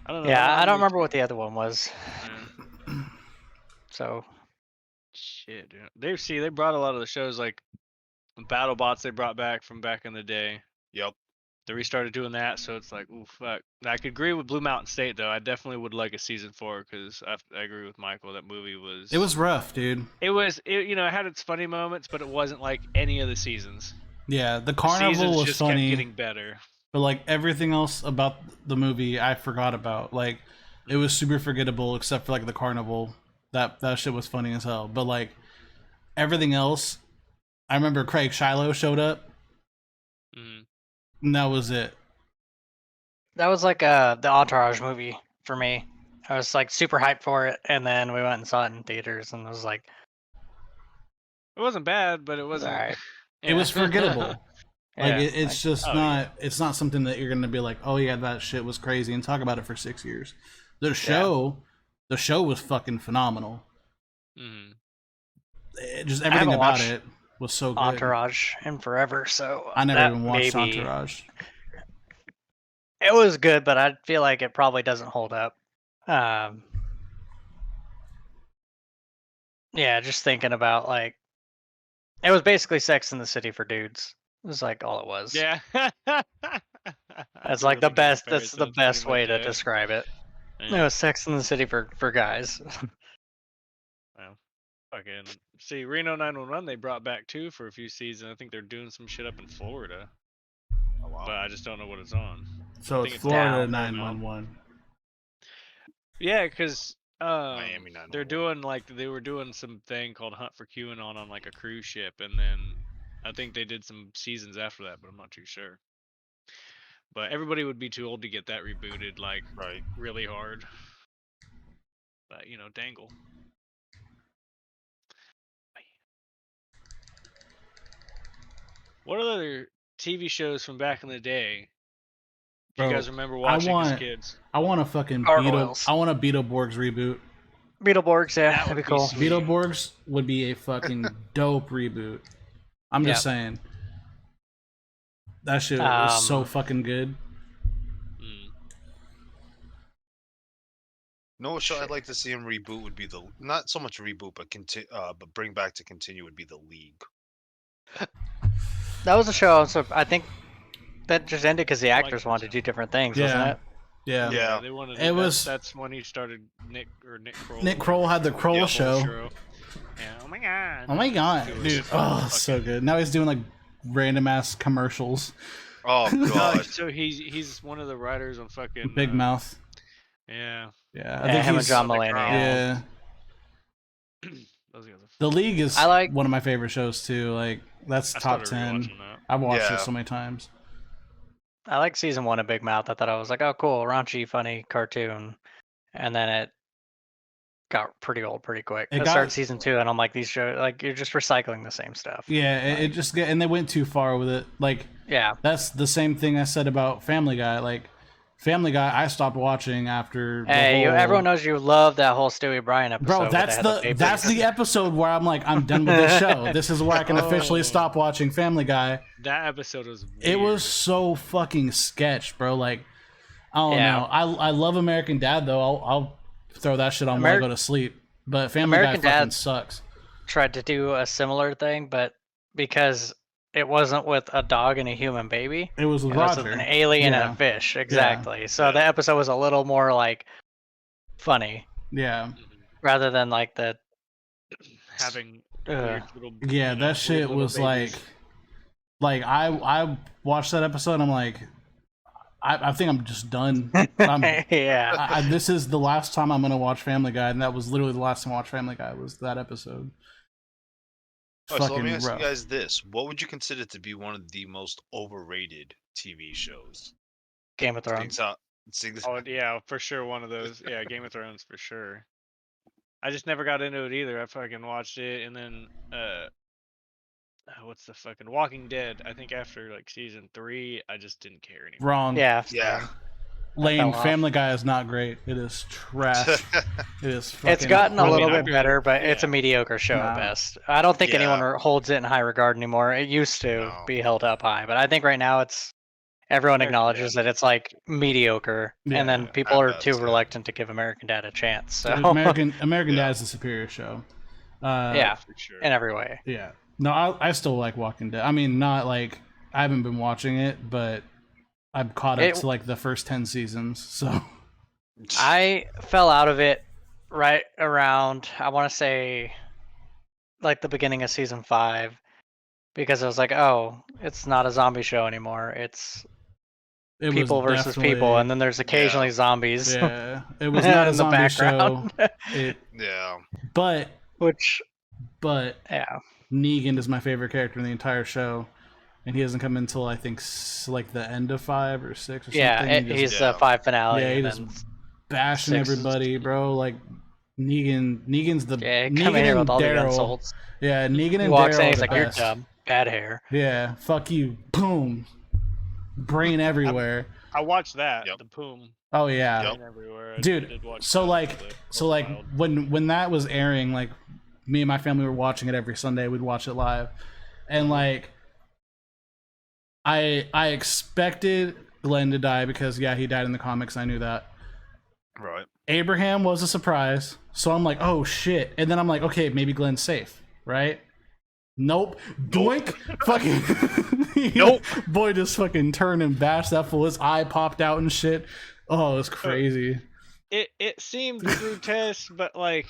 I don't know. Yeah, I don't remember what the other one was. So. Shit, dude. They brought a lot of the shows like BattleBots they brought back from back in the day. Yep. They restarted doing that, so it's like, ooh, fuck. I could agree with Blue Mountain State though. I definitely would like a season 4 because I agree with Michael. That movie was. It was rough, dude. It had its funny moments, but it wasn't like any of the seasons. Yeah, the carnival was just funny. Kept getting better. But like everything else about the movie, I forgot about. Like it was super forgettable, except for like the carnival. That shit was funny as hell. But like everything else, I remember Craig Shiloh showed up. And that was it. That was like the Entourage movie for me. I was like super hyped for it, and then we went and saw it in theaters, and it was like, it wasn't bad, but it wasn't. All right. It was forgettable. Like it's like, just not. It's not something that you're gonna be like, oh yeah, that shit was crazy, and talk about it for 6 years. The show was fucking phenomenal. Just everything about it was so good. Entourage in forever, so I never even watched Entourage. It was good, but I feel like it probably doesn't hold up. Yeah, just thinking about like, it was basically Sex in the City for dudes. It was like all it was. Yeah. That's like the best. That's the best way to describe it. Yeah. It was Sex in the City for guys. Well, fucking see, Reno 911 they brought back too for a few seasons. I think they're doing some shit up in Florida. Oh, wow. But I just don't know what it's on. So it's Florida 911. Yeah, because Miami 911. they're doing they were doing some thing called Hunt for QAnon on like a cruise ship, and then I think they did some seasons after that, but I'm not too sure. But everybody would be too old to get that rebooted, like really hard. But dangle. What other TV shows from back in the day? Do you guys remember watching as kids? I want a fucking Beetleborgs reboot. Beetleborgs, yeah, that'd be cool. Sweet. Beetleborgs would be a fucking dope reboot. I'm just saying. That shit was so fucking good. No show I'd like to see him reboot would be not so much reboot, but bring back to continue would be The League. That was a show, so I think that just ended because the actors wanted to do different things, wasn't it? Yeah. They wanted It was- that's when he started Nick Kroll. Nick Kroll had the Kroll show. Yeah. Oh my god. Oh my god, It was dude! Oh, so good. Now he's doing like random ass commercials. Oh No, god. so he's one of the writers on fucking Big Mouth. Yeah. Yeah, Yeah, him and John on the Mulaney. Crown. Yeah, Those guys are The League is I like- one of my favorite shows too. Like that's I top started 10. rewatching that. I've watched Yeah. it so many times. I like season 1 of Big Mouth. I thought I was like, oh, cool, raunchy, funny cartoon, and then it got pretty old pretty quick. It I got- started season 2, and I'm like, these shows, like, you're just recycling the same stuff. Yeah, it just get and they went too far with it. Like Yeah. that's the same thing I said about Family Guy. Like Family Guy, I stopped watching after. The Hey, whole... everyone knows you love that whole Stewie Bryan episode. Bro, where that's they had that's papers. the episode where I'm like, I'm done with this show. This is where I can officially Oh. stop watching Family Guy. That episode was weird. It was so fucking sketch, bro. Like, I don't Yeah. know. I love American Dad though. I'll throw that shit on when I Ameri- go to sleep. But Family American Guy fucking Dad- sucks. tried to do a similar thing, but because it wasn't with a dog and a human baby, It was with it was Roger. with an alien Yeah. and a fish. Exactly. So the episode was a little more like funny Yeah, rather than like the having uh, weird little, yeah. That weird shit little was babies. like I watched that episode. And I'm like, I think I'm just done. yeah. This is the last time I'm gonna watch Family Guy, and that was literally the last time I watched Family Guy was that episode. Alright, so let me Fucking ask rough. you guys this: what would you consider to be one of the most overrated TV shows? Game of Seeing Thrones. how- seeing this- Oh yeah, for sure one of those. Yeah, Game of Thrones for sure. I just never got into it either. I fucking watched it and then what's the fucking Walking Dead? I think after like season 3, I just didn't care anymore. Wrong. Yeah. Yeah. Lane, fell off. Family Guy is not great. It is trash. It is. Fucking It's gotten a I mean, little I bit better, but it's a yeah. mediocre show Nah. at best. I don't think anyone Yeah. holds it in high regard anymore. It used to No. be held up high, but I think right now it's everyone American acknowledges Dad. that it's like mediocre, Yeah, and then people I are bet, too yeah. reluctant to give American Dad a chance. So American Yeah. Dad is the superior show. yeah, For sure. in every way. Yeah. No, I still like Walking Dead. I mean, not like I haven't been watching it, but I've caught up It- to like the first 10 seasons. So I fell out of it right around, I want to say, like the beginning of season 5, because I was like, oh, it's not a zombie show anymore. It's it people was versus people, and then there's occasionally zombies yeah, it was not a in the zombie background. show. It, Yeah. but Which, but yeah, Negan is my favorite character in the entire show, and he doesn't come until I think like the end of 5 or 6 or yeah, something. He just he's yeah. the 5 finale. Yeah, he and just then, bashing 6 is- everybody, bro. Like Negan's the yeah, Negan coming here and with all the Daryl. insults. Yeah, Negan He and walks Daryl in, are he's the like, "You're best. dumb, bad hair." Yeah, fuck you. Boom. Brain everywhere. I watched that. Yep. The Poom. Oh yeah. Yep. Brain everywhere. I Dude, did watch so that, like but so was like wild. when that was airing, like me and my family were watching it every Sunday. We'd watch it live. And like I expected Glenn to die because yeah, he died in the comics. I knew that. Right. Abraham was a surprise. So I'm like, oh shit. And then I'm like, okay, maybe Glenn's safe, right? Nope. Doink. Fucking Nope. Boy just fucking turned and bashed that fool. His eye popped out and shit. Oh, it was crazy. It seemed grotesque, but like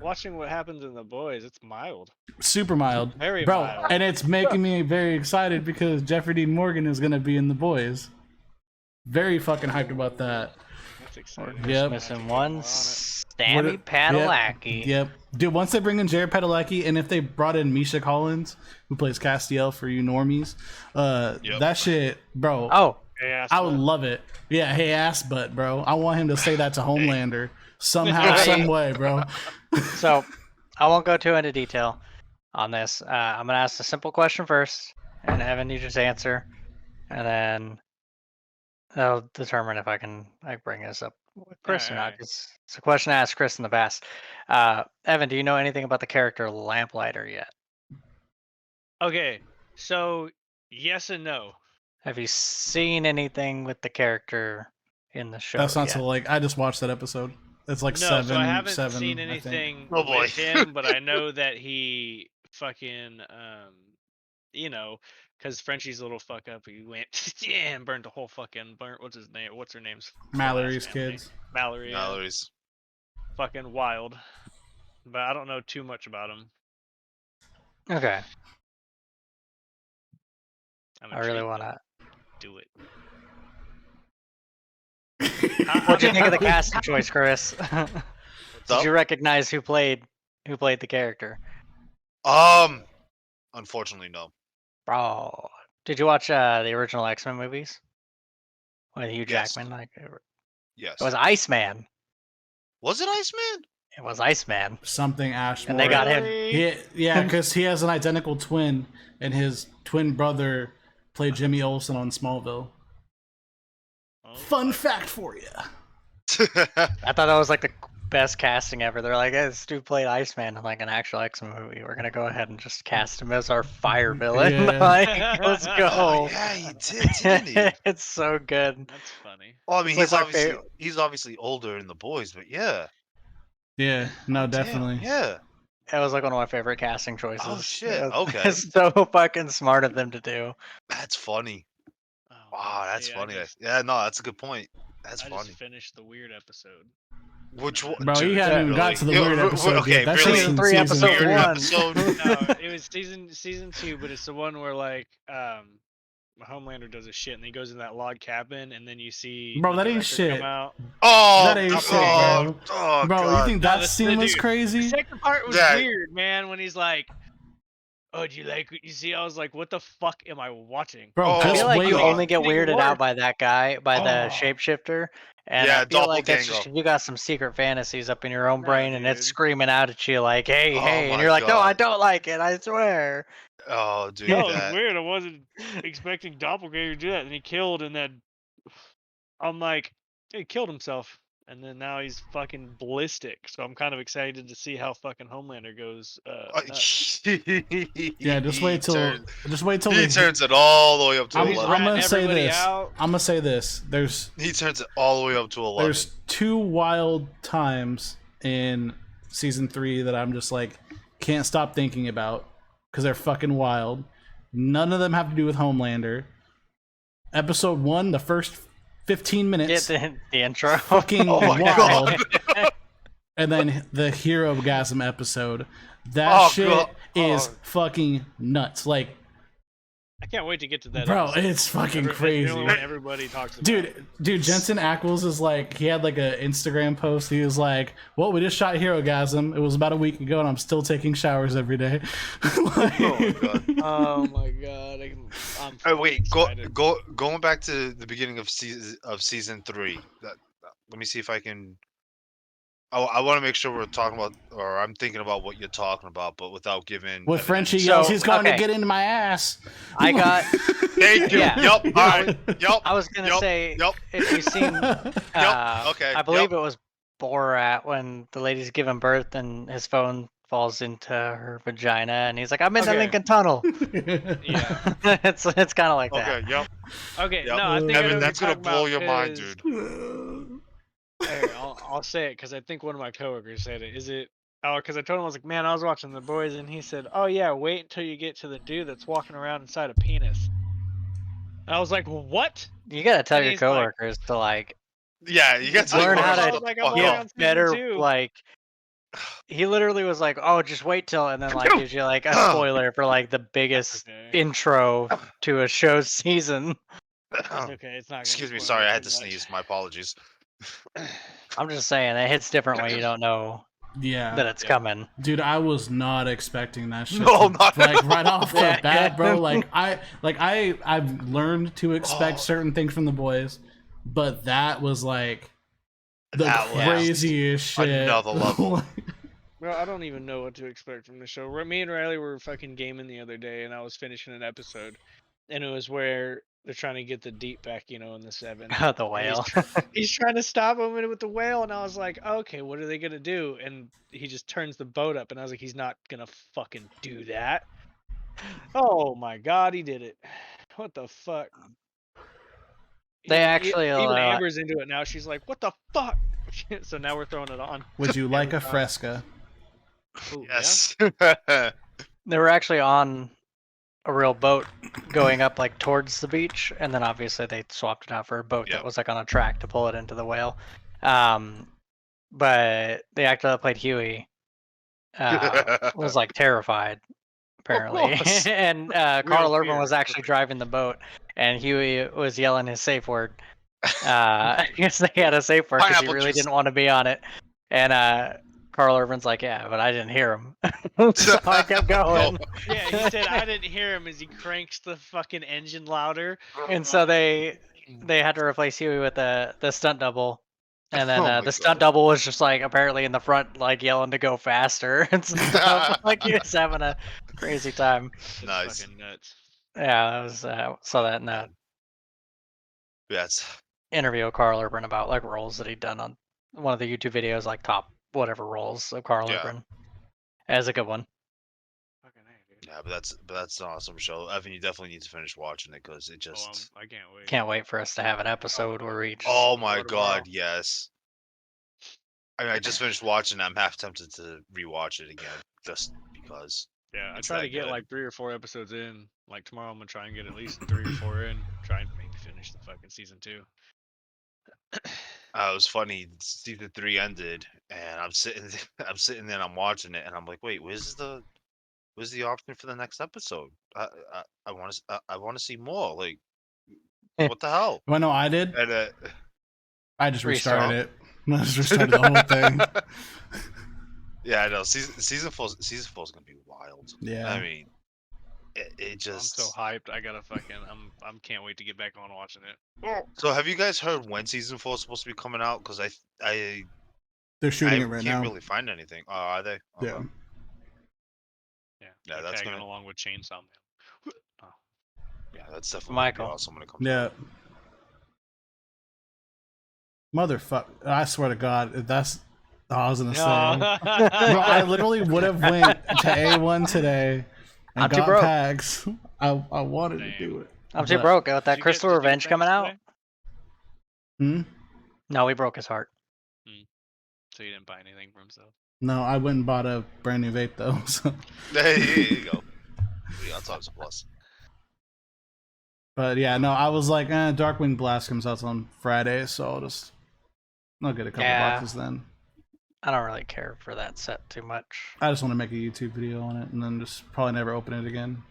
watching what happens in The Boys, it's mild. Super mild. Very Bro, mild. and it's making me very excited because Jeffrey Dean Morgan is gonna be in The Boys. Very fucking hyped about that. That's exciting. Yep. Missing What one, it- Sammy Yep. Padalecki. Yep. Dude, once they bring in Jared Padalecki, and if they brought in Misha Collins, who plays Castiel for you normies, Yep. that shit, bro, Oh, Yeah, I would love it. Yeah, hey ass butt, bro. I want him to say that to Homelander somehow, some way, bro. so I won't go too into detail on this. I'm gonna ask a simple question first, and Evan, you just answer, and then that'll determine if I can bring this up with Chris or not. Alright. It's a question I asked Chris in the past. Evan, do you know anything about the character Lamplighter yet? Okay, so yes and no. Have you seen anything with the character in the show? That's not yet? so like I just watched that episode. It's like No, seven. so I haven't seven, seen I think. anything Oh, boy. with him, but I know that he fucking you know, because Frenchie's a little fuck up. He went yeah and burned the whole fucking what's his name? What's her name's? Mallory's last family. kids. Mallory. Yeah. Mallory's. Fucking wild. But I don't know too much about him. Okay. I'm I really intrigued, want though. to. Do it. What'd you think of the casting choice, Chris? What's Did up? you recognize who played the character? Unfortunately, no. Bro, did you watch the original X-Men movies with Hugh Yes. Jackman? Like, Yes. it was Iceman. Was it Iceman? It was Iceman. Something Ashmore. And they got him. Yeah, because he has an identical twin, and his twin brother played Jimmy Olsen on Smallville. Oh, Fun fact for you. I thought that was like the best casting ever. They're like, hey, this dude played Iceman in like an actual X-Men movie. We're gonna go ahead and just cast him as our fire villain. Yeah. Like, let's Oh, go. yeah, he did, didn't he? It's so good. That's funny. Well, I mean, It's like he's obviously older in the boys, but yeah. Yeah, no, Damn, definitely. yeah. It was like one of my favorite casting choices. Oh, shit, It was- okay. It's so fucking smart of them to do. That's funny. Oh, Wow, man. that's See, funny. I just, Yeah, no, that's a good point. That's I funny. just finished the weird episode. Which one? Bro, you dude, haven't even got to the weird episode. Okay, Dude. That's really? just in Three, season episode three. one. Episode. No, it was season 2, but it's the one where like Homelander does a shit and he goes in that log cabin and then you see Bro, the that ain't director shit. come out. Oh, That ain't shit, bro. Oh, Bro, God. you think No, that that's scene the was dude. The crazy? second part was That- weird, man, when he's like, "Oh, do you like what you see?" I was like, "What the fuck am I watching?" Bro, Oh, I just feel like wait. you God. only get Getting weirded out worse. by that guy, by the Oh. shapeshifter. And Yeah, I feel like that's doppelganger. just you got some secret fantasies up in your own Nah, brain, and it's dude. screaming out at you like, "Hey, Oh hey!" my And you're like, "No, God. I don't like it. I swear." Oh, dude, That was that. weird. I wasn't expecting Doppelganger to do that, and he killed, and then I'm like, he killed himself, and then now he's fucking ballistic. So I'm kind of excited to see how fucking Homelander goes. Nuts. Yeah, just wait till He turns it all the way up to I'm, He's 11. I'm gonna ratting say everybody this. out. I'm gonna say this. He turns it all the way up to 11. There's 2 wild times in season 3 that I'm just like can't stop thinking about because they're fucking wild. None of them have to do with Homelander. Episode 1, the first 15 Get minutes, the intro. fucking Oh my wild. God. And then the Hero-gasm episode. That Oh, shit God. is Oh. fucking nuts. Like, I can't wait to get to that. bro, episode. it's fucking That's the crazy. only one everybody talks about. Dude, Jensen Ackles is like, he had like an Instagram post. He was like, well, we just shot Hero-gasm. It was about a week ago, and I'm still taking showers every day. Like- Oh my God. Oh my god, I'm Oh, wait, excited. going back to the beginning of season 3. Let me see if I can. I want to make sure we're talking about, or I'm thinking about what you're talking about, but without giving. With evidence. Frenchie yells, So, he's going okay. to get into my ass. I got. Thank you. Yeah. Yup. All right. Yup. I was gonna Yup, say, yup. if you've seen, Okay, I believe yup. it was Borat when the lady's giving birth and his phone falls into her vagina, and he's like, "I'm in the Okay. Lincoln Tunnel." Yeah. it's kind of like that. Okay. Yup. Okay. Yep. No, I think I know Evan, what that's you're gonna talking blow about your mind, 'cause- dude. Hey, I'll say it because I think one of my coworkers said it. Is it? Oh, because I told him I was like, man, I was watching The Boys, and he said, oh yeah, wait until you get to the dude that's walking around inside a penis. And I was like, what? You gotta tell And your he's like- coworkers to like Yeah, you got to learn how I to was like, I'm get only on season better. 2. Like, he literally was like, "Oh, just wait till," and then like gives you like a spoiler for like the biggest Okay. intro to a show's season. It's okay. It's not. Gonna Excuse me. spoil Sorry, it I had too to much. sneeze. My apologies. I'm just saying it hits different when you don't know Yeah. that it's Yeah. coming. Dude, I was not expecting that shit. No, to- not at like right off the Yeah. bat, bro. I've learned to expect certain things from The Boys, but that was like the That was craziest shit. another level. Well, I don't even know what to expect from the show. Me and Riley were fucking gaming the other day, and I was finishing an episode, and it was where they're trying to get the deep back, in the 7. The And whale. He's trying to stop him with the whale, and I was like, okay, what are they gonna do? And he just turns the boat up, and I was like, he's not gonna fucking do that. Oh my god, he did it! What the fuck? They actually even allow- Amber's into it now. She's like, what the fuck? So now we're throwing it on. Would you like a Every time. fresca? Ooh, yeah? Yes. They were actually on a real boat going up like towards the beach, and then obviously they swapped it out for a boat that was like on a track to pull it into the whale. But the actor that played Huey was like terrified, apparently. And Carl Urban was actually driving the boat, and Huey was yelling his safe word. I guess they had a safe word because he really didn't want to be on it. And Carl Urban's like, yeah, but I didn't hear him. So I kept going. Yeah, he said I didn't hear him as he cranks the fucking engine louder. And so they had to replace Huey with the stunt double. And then the stunt double was just like apparently in the front, like yelling to go faster and stuff. Like he was having a crazy time. Nice. Fucking nuts. Yeah, that was saw that in that interview of Carl Urban about like roles that he'd done on one of the YouTube videos, like top whatever roles of Carl Urban. That was a good one. Yeah, but that's an awesome show. Evan, you definitely need to finish watching it because it just. I can't wait. Can't wait for us to have an episode where we. Oh my god, yes. I mean, I just finished watching it. I'm half tempted to rewatch it again just because. Yeah, I try to get like 3 or 4 episodes in. Like tomorrow, I'm gonna try and get at least 3 or 4 in. Try and maybe finish the fucking season 2. It was funny. Season 3 ended, and I'm sitting there, and I'm watching it, and I'm like, wait, where's the option for the next episode? I want to see more. Like, what the hell? Well, no, I did. And, I just restarted it. I just restarted the whole thing. Yeah, I know. Season 4 is gonna be wild. Yeah. I mean, it just. I'm so hyped. I gotta fucking. I'm can't wait to get back on watching it. So have you guys heard when season 4 is supposed to be coming out? Because they're shooting it right now. I can't really find anything. Oh, are they? Okay. Yeah. Yeah, that's tagging gonna along with Chainsaw Man. Oh. Yeah, that's definitely Michael. gonna be awesome when it comes Yeah. out. Motherfucker! I swear to God, if that's I was gonna say. Bro, I literally would have went to A1 today and got packs. I wanted to do it. I'm too broke. With that Crystal Revenge coming out. Hmm. No, we broke his heart. So he didn't buy anything for himself. No, I went and bought a brand new vape though. So. There you go. Yeah, times a plus. But yeah, no, I was like, Darkwing Blast comes out on Friday, so I'll get a couple boxes then. I don't really care for that set too much. I just want to make a YouTube video on it and then just probably never open it again.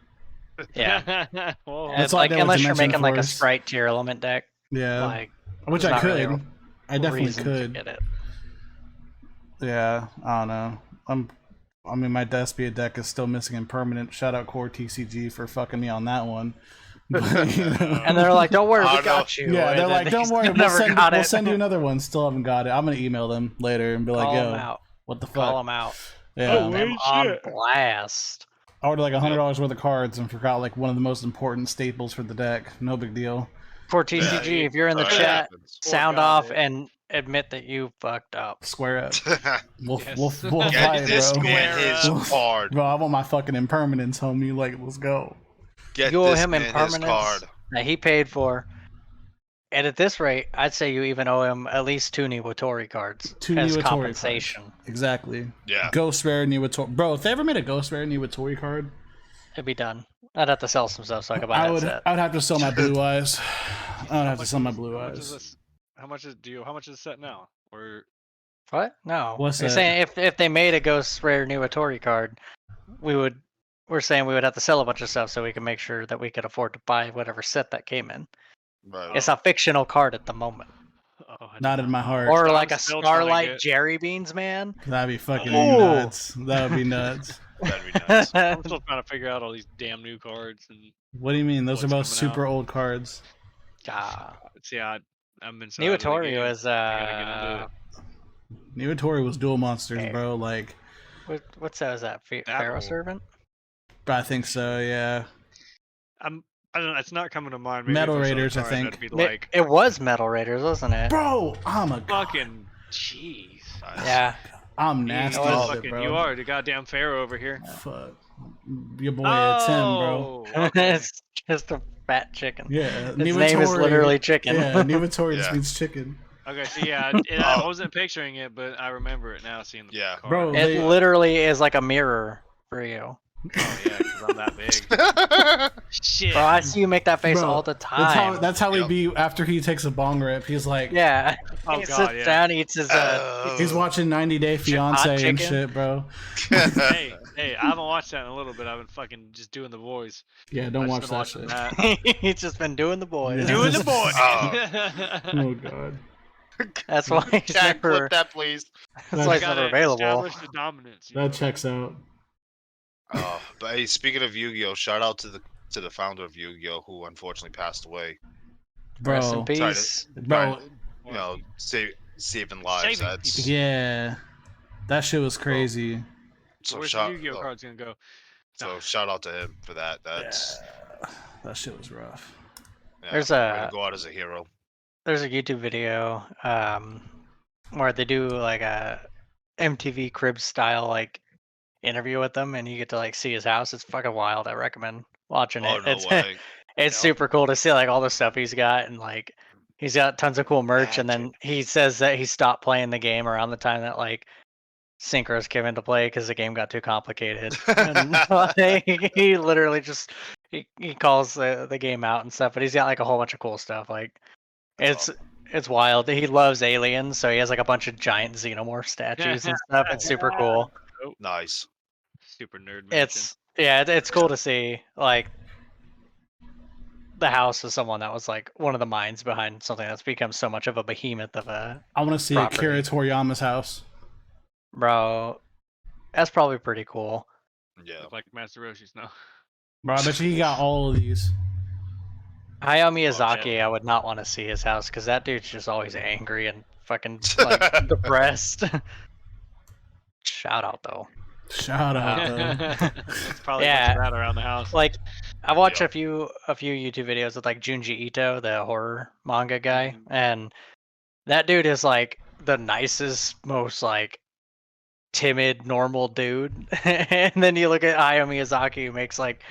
Yeah. That's like unless you're making like a Force. Sprite tier element deck. Yeah. Like, which I could. Really I definitely could. Get it. Yeah, I don't know. I mean, my Despia deck is still missing Impermanent. Shout out Core TCG for fucking me on that one. But, you know. And they're like, "Don't worry, we got you." Yeah, they're like, "Don't worry, we'll send you another one." Still haven't got it. I'm gonna email them later and be like, "Yo, what the fuck?" Call them out. Yeah, them on blast. I ordered like $100 worth of cards and forgot like one of the most important staples for the deck. No big deal. For TCG, if you're in the chat, sound off and admit that you fucked up. Square up. We'll Get this man his card. Bro, I want my fucking Impermanence, homie. Like, let's go. Get you owe this him man his card. That he paid for. And at this rate, I'd say you even owe him at least 2 Niwatori cards. 2 as Niwatori compensation. cards. Exactly. Yeah. Ghost Rare Niwatori. Bro, if they ever made a Ghost Rare Niwatori card, it'd be done. I'd have to sell some stuff so I could buy that set. I would have to sell my blue eyes. I would have to sell my blue eyes. How much is the set now? Or what? No. What's You're that? saying if they made a Ghost Rare Niwatori card, we're saying we would have to sell a bunch of stuff so we can make sure that we could afford to buy whatever set that came in. Right. It's a fictional card at the moment. Not in my heart. Or like a Starlight Jerry Beans, man. That'd be fucking nuts. That would be nuts. That'd be nuts. I'm still trying to figure out all these damn new cards and. What do you mean? Those are both super old cards. See, I've been. Niwatori was Niwatori was dual monsters, bro. Like. What's that? Is that Pharaoh Servant? I think so. Yeah. I don't know. It's not coming to mind. Maybe Metal Raiders, I think. It was Metal Raiders, wasn't it? Bro, I'm a fucking jeez. Yeah. I'm nasty. Bro. You are the goddamn Pharaoh over here. Fuck. Your boy Tim, bro. Okay. It's just a fat chicken. Yeah. His name is literally chicken. Yeah, Niwatori just means chicken. Okay, so yeah, I wasn't picturing it, but I remember it now. Seeing the card. Bro, it literally is like a mirror for you. Oh yeah, because I'm that big. Shit. Bro, I see you make that face Bro, all the time. That's how he Yep. be after he takes a bong rip. He's like, Yeah. Oh He god, sits yeah. down, eats his he's watching 90 Day hot Fiance and chicken. shit, bro. Hey, I haven't watched that in a little bit. I've been fucking just doing the boys. Yeah, don't I've watch just that been shit. watching that. He's just been doing the boys. Yeah. Doing the boys. Oh god. That's why he's Chad, never. clip that, please. That's why he's Gotta never available. establish the dominance. That checks out. But hey, speaking of Yu-Gi-Oh, shout out to the founder of Yu-Gi-Oh, who unfortunately passed away. Rest in Bro. peace. Bro, You know, saving lives. Saving That's people. yeah. That shit was crazy. so Where's shout. the Yu-Gi-Oh cards gonna go? So shout out to him for that. That's That shit was rough. yeah, There's way a- to go out as a hero. There's a YouTube video where they do like a MTV Cribs style like interview with them, and you get to like see his house. It's fucking wild. I recommend watching Oh it. no It's way! it's Yeah. super cool to see like all the stuff he's got, and like he's got tons of cool merch. And then he says that he stopped playing the game around the time that like Synchros came into play because the game got too complicated. And like, he literally just he calls the game out and stuff. But he's got like a whole bunch of cool stuff. Like it's wild. He loves aliens, so he has like a bunch of giant xenomorph statues and stuff. It's super cool. Nice. Super nerd. Mansion. It's cool to see like the house of someone that was like one of the minds behind something that's become so much of a behemoth of a I want to see property. Akira Toriyama's house. bro. That's probably pretty cool. Yeah. Look like Master Roshi's now. Bro, I bet you he got all of these. Hayao Miyazaki, shit. I would not want to see his house because that dude's just always angry and fucking like depressed. Shout out though. Shout out, though. It's probably Yeah. yeah. around the house. Like I watched Yeah. a few YouTube videos with like Junji Ito, the horror manga guy, and that dude is like the nicest, most like timid, normal dude. And then you look at Hayao Miyazaki, who makes like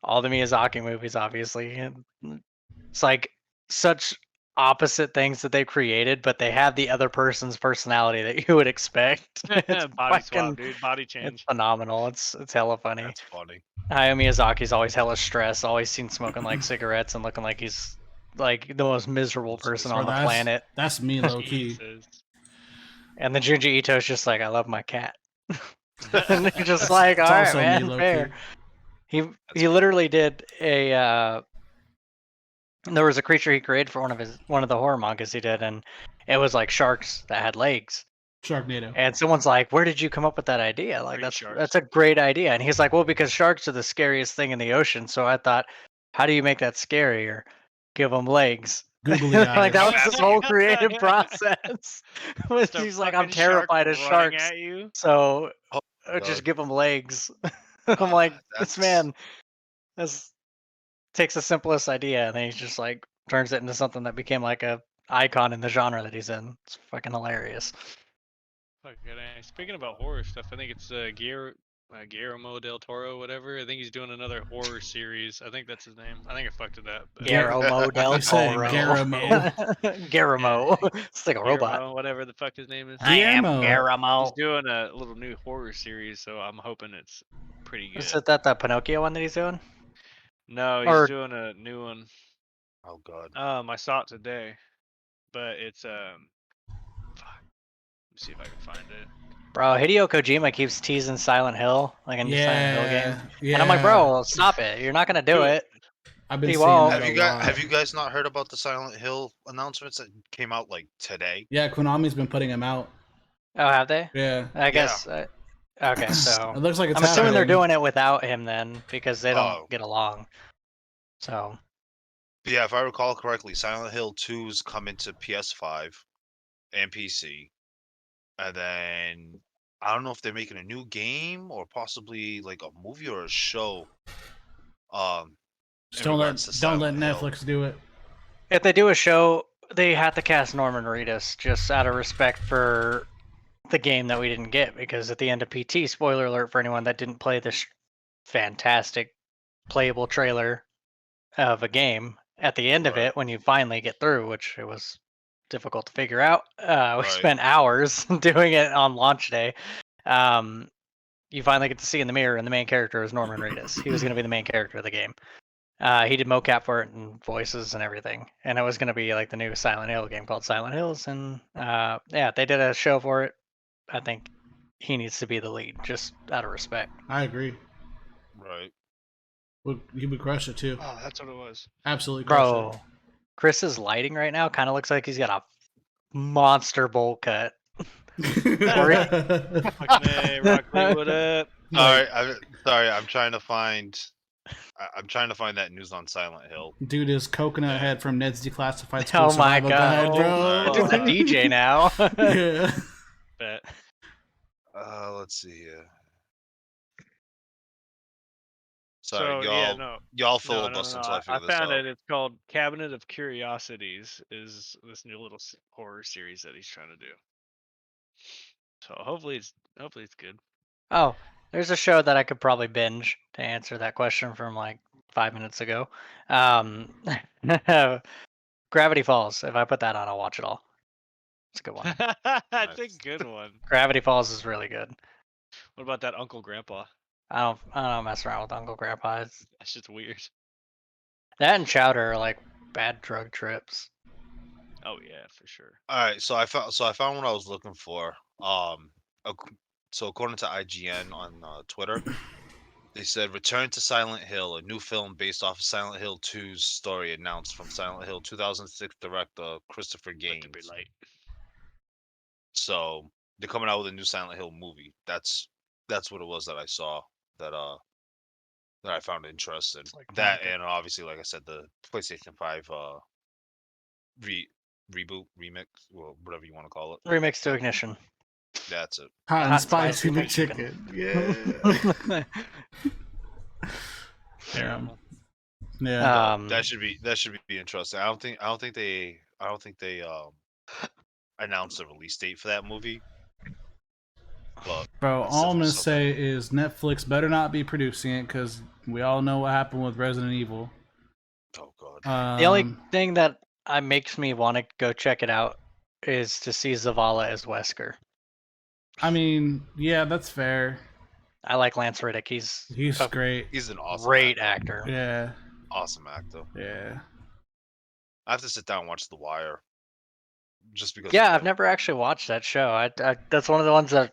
all the Miyazaki movies, obviously. And it's like such opposite things that they've created, but they have the other person's personality that you would expect. It's Body fucking- swap, dude. Body It's change. phenomenal. It's hella funny. That's funny. Hayao Miyazaki's always hella stressed, always seen smoking like cigarettes and looking like he's like the most miserable person on the planet. That's me, low key. Jesus. And then Junji Ito's just like, I love my cat. And you're just like, all It's right, also me, man, low fair. key. He literally did a there was a creature he created for one of the horror mangas he did, and it was like sharks that had legs. Sharknado. And someone's like, where did you come up with that idea? Like Great sharks. that's a great idea. And he's like, well, because sharks are the scariest thing in the ocean. So I thought, how do you make that scarier? Give them legs. Googly eyes. Like that was his whole creative Yeah. process. Just a He's like, I'm fucking shark terrified of running sharks, At you. so Oh, just God. give them legs. I'm like, this That's- man, this takes the simplest idea and then he just like turns it into something that became like a icon in the genre that he's in. It's fucking hilarious. Fucking A. Speaking about horror stuff, I think it's Guillermo del Toro, whatever. I think he's doing another horror series. I think that's his name. I think I fucked it up. but- Guillermo del I said Toro. Guillermo. Guillermo. It's like a robot. Guillermo, whatever the fuck his name is. I am Guillermo. Guillermo. He's doing a little new horror series, so I'm hoping it's pretty good. Is it that the Pinocchio one that he's doing? No, he's or- doing a new one. Oh God. I saw it today, but it's fuck. Let me see if I can find it. Bro, Hideo Kojima keeps teasing Silent Hill, like a new Silent Hill game. Yeah. And I'm like, bro, stop it. You're not gonna do Do it. I've been he seeing won't. that Have a you guys lot. have you guys not heard about the Silent Hill announcements that came out like today? Yeah, Konami's been putting them out. Oh, have they? Yeah. I guess. Okay, so It looks like it's I'm assuming they're happening. doing it without him then, because they don't Oh. get along. So But yeah, if I recall correctly, Silent Hill 2's coming to PS5 and PC. And then I don't know if they're making a new game or possibly like a movie or a show. Just in don't let regards to Silent Hill. Netflix do it. if they do a show, they have to cast Norman Reedus just out of respect for the game that we didn't get, because at the end of PT, spoiler alert for anyone that didn't play this fantastic playable trailer of a game, at the end of Right. it, when you finally get through, which it was difficult to figure out, we Right. spent hours doing it on launch day. you finally get to see in the mirror, and the main character is Norman Reedus. He was going to be the main character of the game. He did mocap for it and voices and everything, and it was going to be like the new Silent Hill game called Silent Hills. And yeah, they did a show for it. I think he needs to be the lead, just out of respect. I agree. Right. He would crush it too. Oh, that's what it was. Absolutely crush Bro, Chris's lighting right now kind of looks like he's got a monster bowl cut. it. Fucking A, Rock Lee, what up? Sorry. I'm trying to find that news on Silent Hill. Dude is coconut head from Ned's Declassified School Oh my Survival god, Guide, bro. That dude's a DJ now. Yeah. Bet. Let's see here. So Sorry, yeah, no. y'all No, filibust until I I figure this found out. it. It's called Cabinet of Curiosities. Is this new little horror series that he's trying to do? So hopefully it's good. Oh, there's a show that I could probably binge to answer that question from like 5 minutes ago. Gravity Falls. If I put that on, I'll watch it all. It's a good one. That's a good one. Gravity Falls is really good. What about that Uncle Grandpa? I don't mess around with Uncle Grandpa. That's just weird. That and Chowder are like bad drug trips. Oh yeah, for sure. All right, so I found what I was looking for. So according to IGN on Twitter, they said Return to Silent Hill, a new film based off of Silent Hill 2's story announced from Silent Hill 2006 director Christopher Let there be Gaines. light. So they're coming out with a new Silent Hill movie. That's what it was that I saw that I found interesting. It's like That Monica. and obviously, like I said, the PlayStation 5 reboot, remix, well, whatever you want to call it. Remix to Ignition. That's it. Hot and Hot spicy spicy McChicken. Yeah. Terrible. Yeah. That should be interesting. I don't think they announced a release date for that movie. But Bro, it's all I'm definitely gonna something. say is Netflix better not be producing it because we all know what happened with Resident Evil. Oh god. The only thing that makes me want to go check it out is to see Zavala as Wesker. I mean, yeah, that's fair. I like Lance Reddick. He's He's a great. He's an awesome great actor. Yeah, Awesome actor. yeah. I have to sit down and watch The Wire. Just because Yeah, I've never actually watched that show. I that's one of the ones that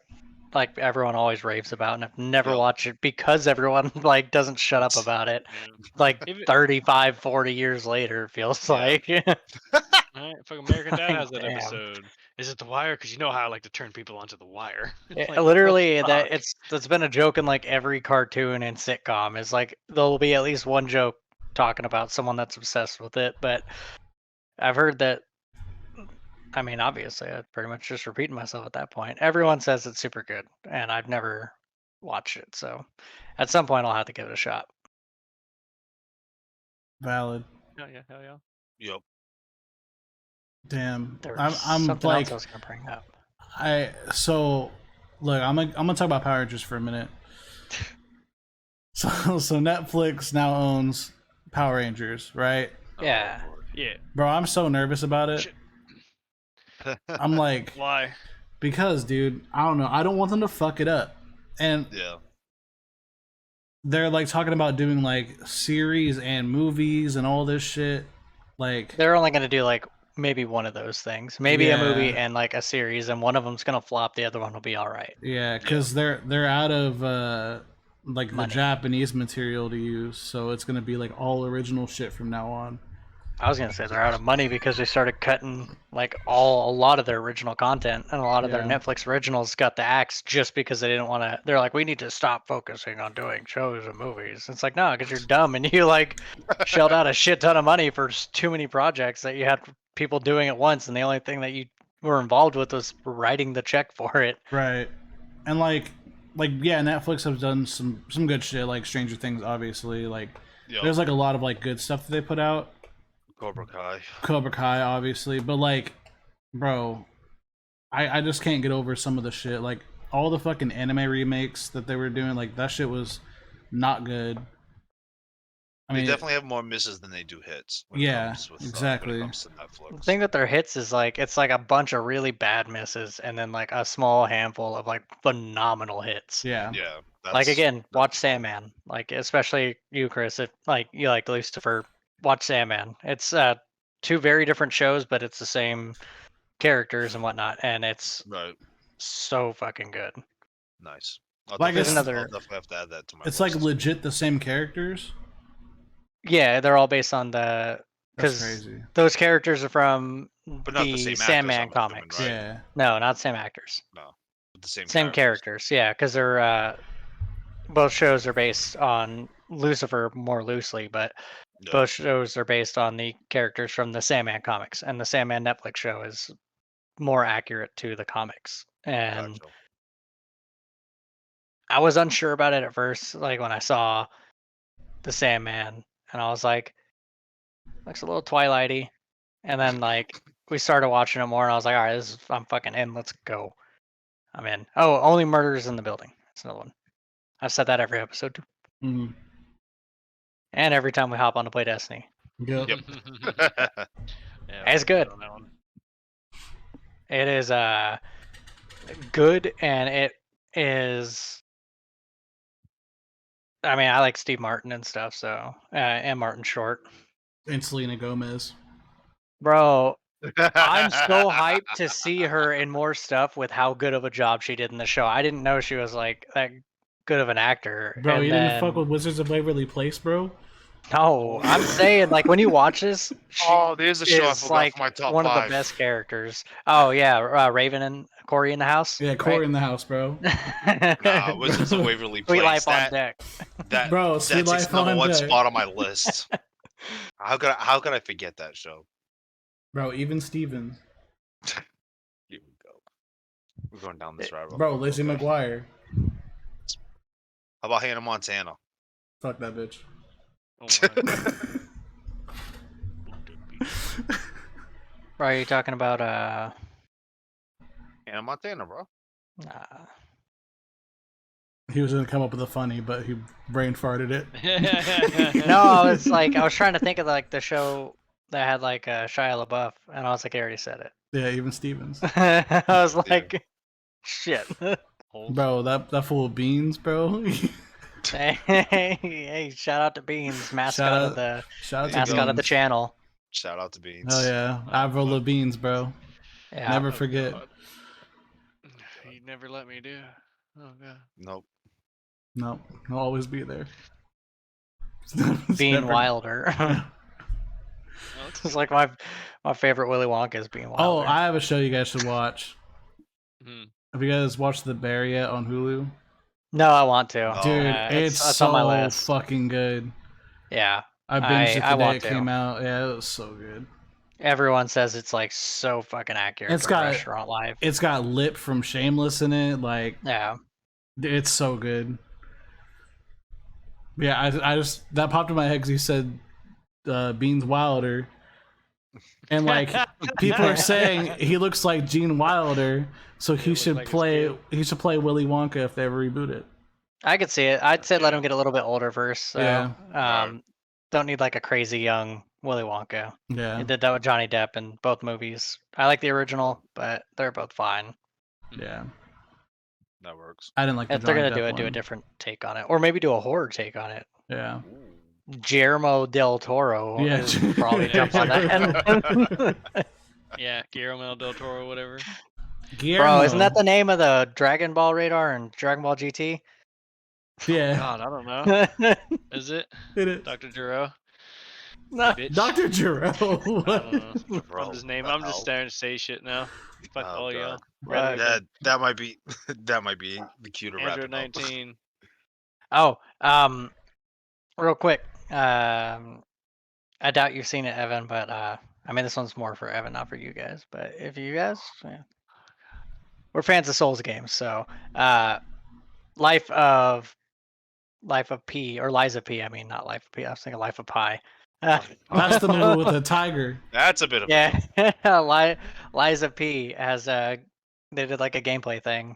like everyone always raves about, and I've never Yeah. watched it because everyone like doesn't shut up about it. Yeah. Like If it- 35, 40 years later, it feels Yeah. like. Alright, fucking American Dad Like, has that damn. episode. Is it The Wire? Because you know how I like to turn people onto The Wire. It's Yeah, like, what literally, the that fuck? that's been a joke in like every cartoon and sitcom. Is like there'll be at least one joke talking about someone that's obsessed with it. But I've heard that. I mean, obviously, I'm pretty much just repeating myself at that point. Everyone says it's super good, and I've never watched it. So, at some point, I'll have to give it a shot. Valid. Yeah, hell yeah. Yep. Damn. There I'm was something like else I was gonna bring up. so look, I'm gonna talk about Power Rangers for a minute. So Netflix now owns Power Rangers, right? Yeah. Oh, Lord. Yeah. Bro, I'm so nervous about it. Shit. I'm like, Why? because dude, I don't know. I don't want them to fuck it up. And Yeah. they're like talking about doing like series and movies and all this shit. Like They're only gonna do like maybe one of those things, maybe a movie Yeah. and like a series, and one of them's gonna flop. The other one will be all right. yeah, because they're out of like the Money. Japanese material to use, so it's gonna be like all original shit from now on. I was gonna say they're out of money because they started cutting like a lot of their original content, and a lot of their Yeah. Netflix originals got the axe just because they didn't want to. They're like, we need to stop focusing on doing shows and movies. It's like, no, because you're dumb and you like shelled out a shit ton of money for too many projects that you had people doing at once, and the only thing that you were involved with was writing the check for it. Right. And like yeah, Netflix have done some good shit, like Stranger Things, obviously. Like Yep. there's like a lot of like good stuff that they put out. Cobra Kai. Cobra Kai, obviously, but like, bro, I just can't get over some of the shit. Like all the fucking anime remakes that they were doing, like that shit was not good. I mean, they definitely have more misses than they do hits. When Yeah, it comes with, exactly. when it comes to Netflix. The thing with their hits is like it's like a bunch of really bad misses and then like a small handful of like phenomenal hits. Yeah. Yeah. Like again, that's watch the problem. Sandman. Like especially you, Chris. If like you like Lucifer, watch Sandman. It's two very different shows, but it's the same characters and whatnot, and it's Right. so fucking good. Nice. I'll Like definitely, it's- I'll definitely have to add that to my It's list. like legit the same characters. Yeah, they're all based on the That's because crazy. those characters are from But not the same actors, Sandman I'm assuming, comics. right? Yeah. No, not same actors. No. With the same Same characters. Yeah, because they're both shows are based on Lucifer more loosely, but Yeah. both shows are based on the characters from the Sandman comics, and the Sandman Netflix show is more accurate to the comics. And Gotcha. I was unsure about it at first, like when I saw the Sandman, and I was like, looks a little Twilighty. And then like we started watching it more, and I was like, all right, I'm fucking in. Let's go. I'm in. Oh, only murders in the building. That's another one. I've said that every episode too, Mhm. and every time we hop on to play Destiny. Yep. Yep. Yeah, It's good. on that one. It is good, and it is. I mean, I like Steve Martin and stuff, so and Martin Short, And Selena Gomez. bro. I'm so hyped to see her in more stuff with how good of a job she did in the show. I didn't know she was like that good of an actor. Bro, and you then, didn't fuck with Wizards of Waverly Place, bro? No, I'm saying like when you watch this, she Oh, there's a show I is forgot like for my top one 5. of the best characters. Oh yeah, Raven and Corey in the house. Yeah, Corey in the house, bro. Nah, Wizards of Waverly Sweet Place. Life on deck. That, Bro, that Sweet takes Life number on one deck. spot on my list. How could I forget that show? Bro, even Stevens. Here we go. We're going down this rabbit hole. Bro, Lizzie Okay. McGuire. How about Hannah Montana? Fuck that bitch. Oh my God. Bro, are you talking about Hannah Montana, bro. nah. He was gonna come up with a funny, but he brain farted it. No, I was trying to think of like the show that had like Shia LaBeouf, and I was like, I already said it. Yeah, even Stevens. I was Yeah. like, shit. Bro, that full of beans, bro. Hey, shout out to Beans, mascot of the Shout out to mascot of the Beans. channel. Shout out to Beans. Oh yeah, Avril Lavigne's, bro. Yeah. Never Oh, forget. God. He never let me do. Oh god. Nope. No, he'll always be there. Being Never- Wilder. Yeah. It's like my favorite Willy Wonka is Being Oh, Wilder. I have a show you guys should watch. Hmm. Have you guys watched The Bear yet on Hulu? No, I want to. Oh. Dude, it's it's on my so list. fucking good. Yeah. I binged it I the day want it to. came out. Yeah, it was so good. Everyone says it's like so fucking accurate It's to got- restaurant life. It's got Lip from Shameless in it. Like, Yeah. it's so good. Yeah, I just that popped in my head because you said Beans Wilder, and like people are saying he looks like Gene Wilder, so he looks should like his play. kid. He should play Willy Wonka if they ever reboot it. I could see it. I'd say let Yeah. him get a little bit older first. So, Yeah. Right. don't need like a crazy young Willy Wonka. Yeah, He did that with Johnny Depp in both movies. I like the original, but they're both fine. yeah. That works. I didn't like. If the they're Johnny gonna Depp do a one. different take on it, or maybe do a horror take on it. Yeah. Guillermo del Toro Yeah. is probably jump on that. Yeah, Guillermo del Toro, whatever. Bro, isn't that the name of the Dragon Ball radar and Dragon Ball GT? Yeah. God, I don't know. No. Is it It is. Dr. Jiro? Bitch. Dr. Giro. I don't know. Bro, I'm just naming. what I'm the just hell? starting to say shit now. Fuck Oh, all God. y'all. Right. That might be the cue to wrap Android it up. 19. Oh, real quick. I doubt you've seen it, Evan, but I mean this one's more for Evan, not for you guys. But if you guys, yeah. We're fans of Souls games, so Life of P or Liza P. I mean, not Life of P. I was thinking Life of Pi. That's the movie with the tiger. That's a bit of Yeah, Liza P has they did like a gameplay thing.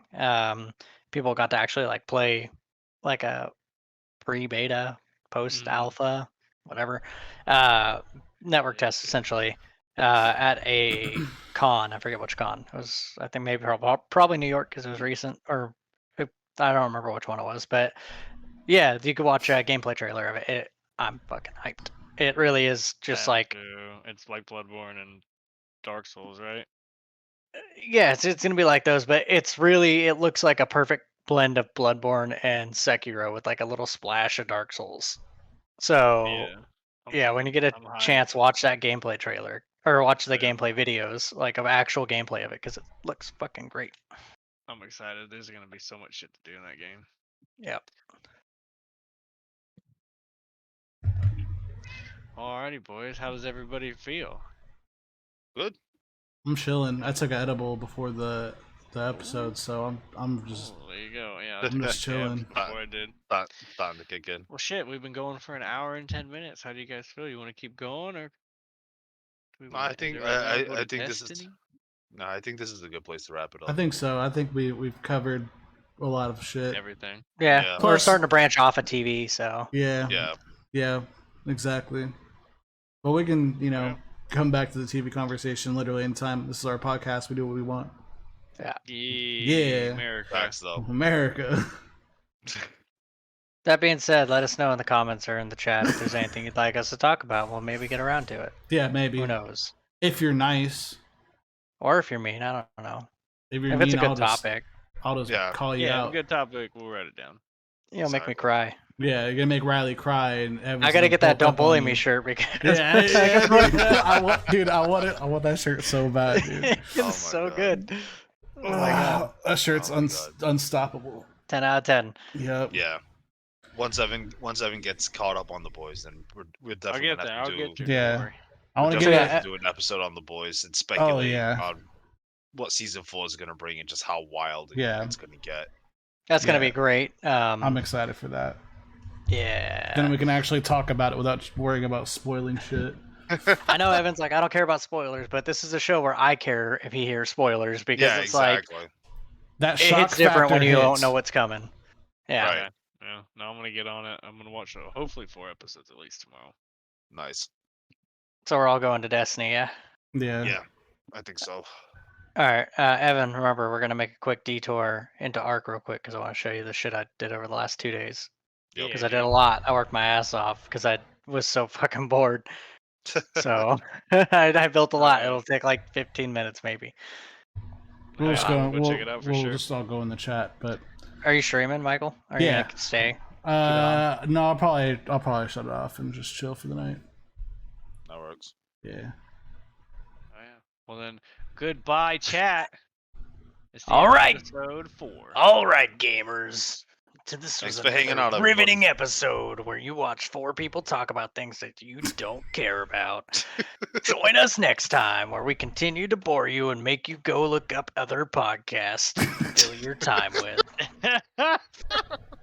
People got to actually like play like a pre-beta, post-alpha whatever, network test essentially at a con. I forget which con. It was, I think maybe probably New York because it was recent, or I don't remember which one it was. But yeah, you could watch a gameplay trailer of it. I'm fucking hyped. It really is just like it's like Bloodborne and Dark Souls, right? Yeah, it's gonna be like those, but it looks like a perfect blend of Bloodborne and Sekiro with like a little splash of Dark Souls. So yeah, when you get a chance, watch that gameplay trailer or watch the gameplay videos, like of actual gameplay of it, because it looks fucking great. I'm excited. There's gonna be so much shit to do in that game. Yep. Alrighty, boys. How does everybody feel? Good. I'm chilling. I took an edible before the episode, so I'm just. Oh, there you go. Yeah, I'm just chilling. before I did. Time to kick in. Well, shit. We've been going for an hour and 10 minutes. How do you guys feel? You want to keep going, or? I think this is. No, I think this is a good place to wrap it up. I think so. I think we've covered a lot of shit. Everything. Yeah. We're starting to branch off of TV, so. Yeah. Exactly. Well, we can, come back to the TV conversation literally anytime. This is our podcast. We do what we want. Yeah. America. Facts, though. America. That being said, let us know in the comments or in the chat if there's anything you'd like us to talk about. We'll maybe get around to it. Yeah, maybe. Who knows? If you're nice. Or if you're mean, I don't know. If it's a good topic. I'll just call you out. Yeah, good topic. We'll write it down. You'll make me cry. Yeah, you're gonna make Riley cry, and I gotta get that "Don't Bully Me" shirt because I want that shirt so bad, dude. It's so good. Oh my god, that shirt's unstoppable. 10 out of 10. Yep. Yeah. Once Evan gets caught up on the boys, then we're definitely I'll get there. I'll get you. Yeah. I want to do an episode on the boys and speculate on what season 4 is gonna bring and just how wild it's gonna get. That's gonna be great. I'm excited for that. Yeah. Then we can actually talk about it without worrying about spoiling shit. I know Evan's like, I don't care about spoilers, but this is a show where I care if he hears spoilers because it's like that shock different when you hits. don't know what's coming. Yeah. Right. Yeah. No, I'm gonna get on it. I'm gonna watch hopefully 4 episodes at least tomorrow. Nice. So we're all going to Destiny, yeah? Yeah, I think so. All right, Evan, remember, we're going to make a quick detour into ARC real quick because I want to show you the shit I did over the last 2 days. Because I did a lot. I worked my ass off because I was so fucking bored. So I built a lot. It'll take like 15 minutes maybe. We'll just go. Check it out for we'll sure. just all go in the chat. But are you streaming, Michael? Are you gonna stay? No, I'll probably shut it off and just chill for the night. That works. Yeah. Oh yeah. Well then, goodbye, chat. All right. Episode 4. All right, gamers. This was for hanging out, riveting episode where you watch 4 people talk about things that you don't care about. Join us next time where we continue to bore you and make you go look up other podcasts to fill your time with.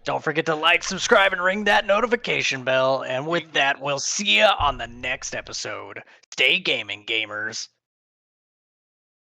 Don't forget to like, subscribe, and ring that notification bell. And with that, we'll see you on the next episode. Stay gaming, gamers.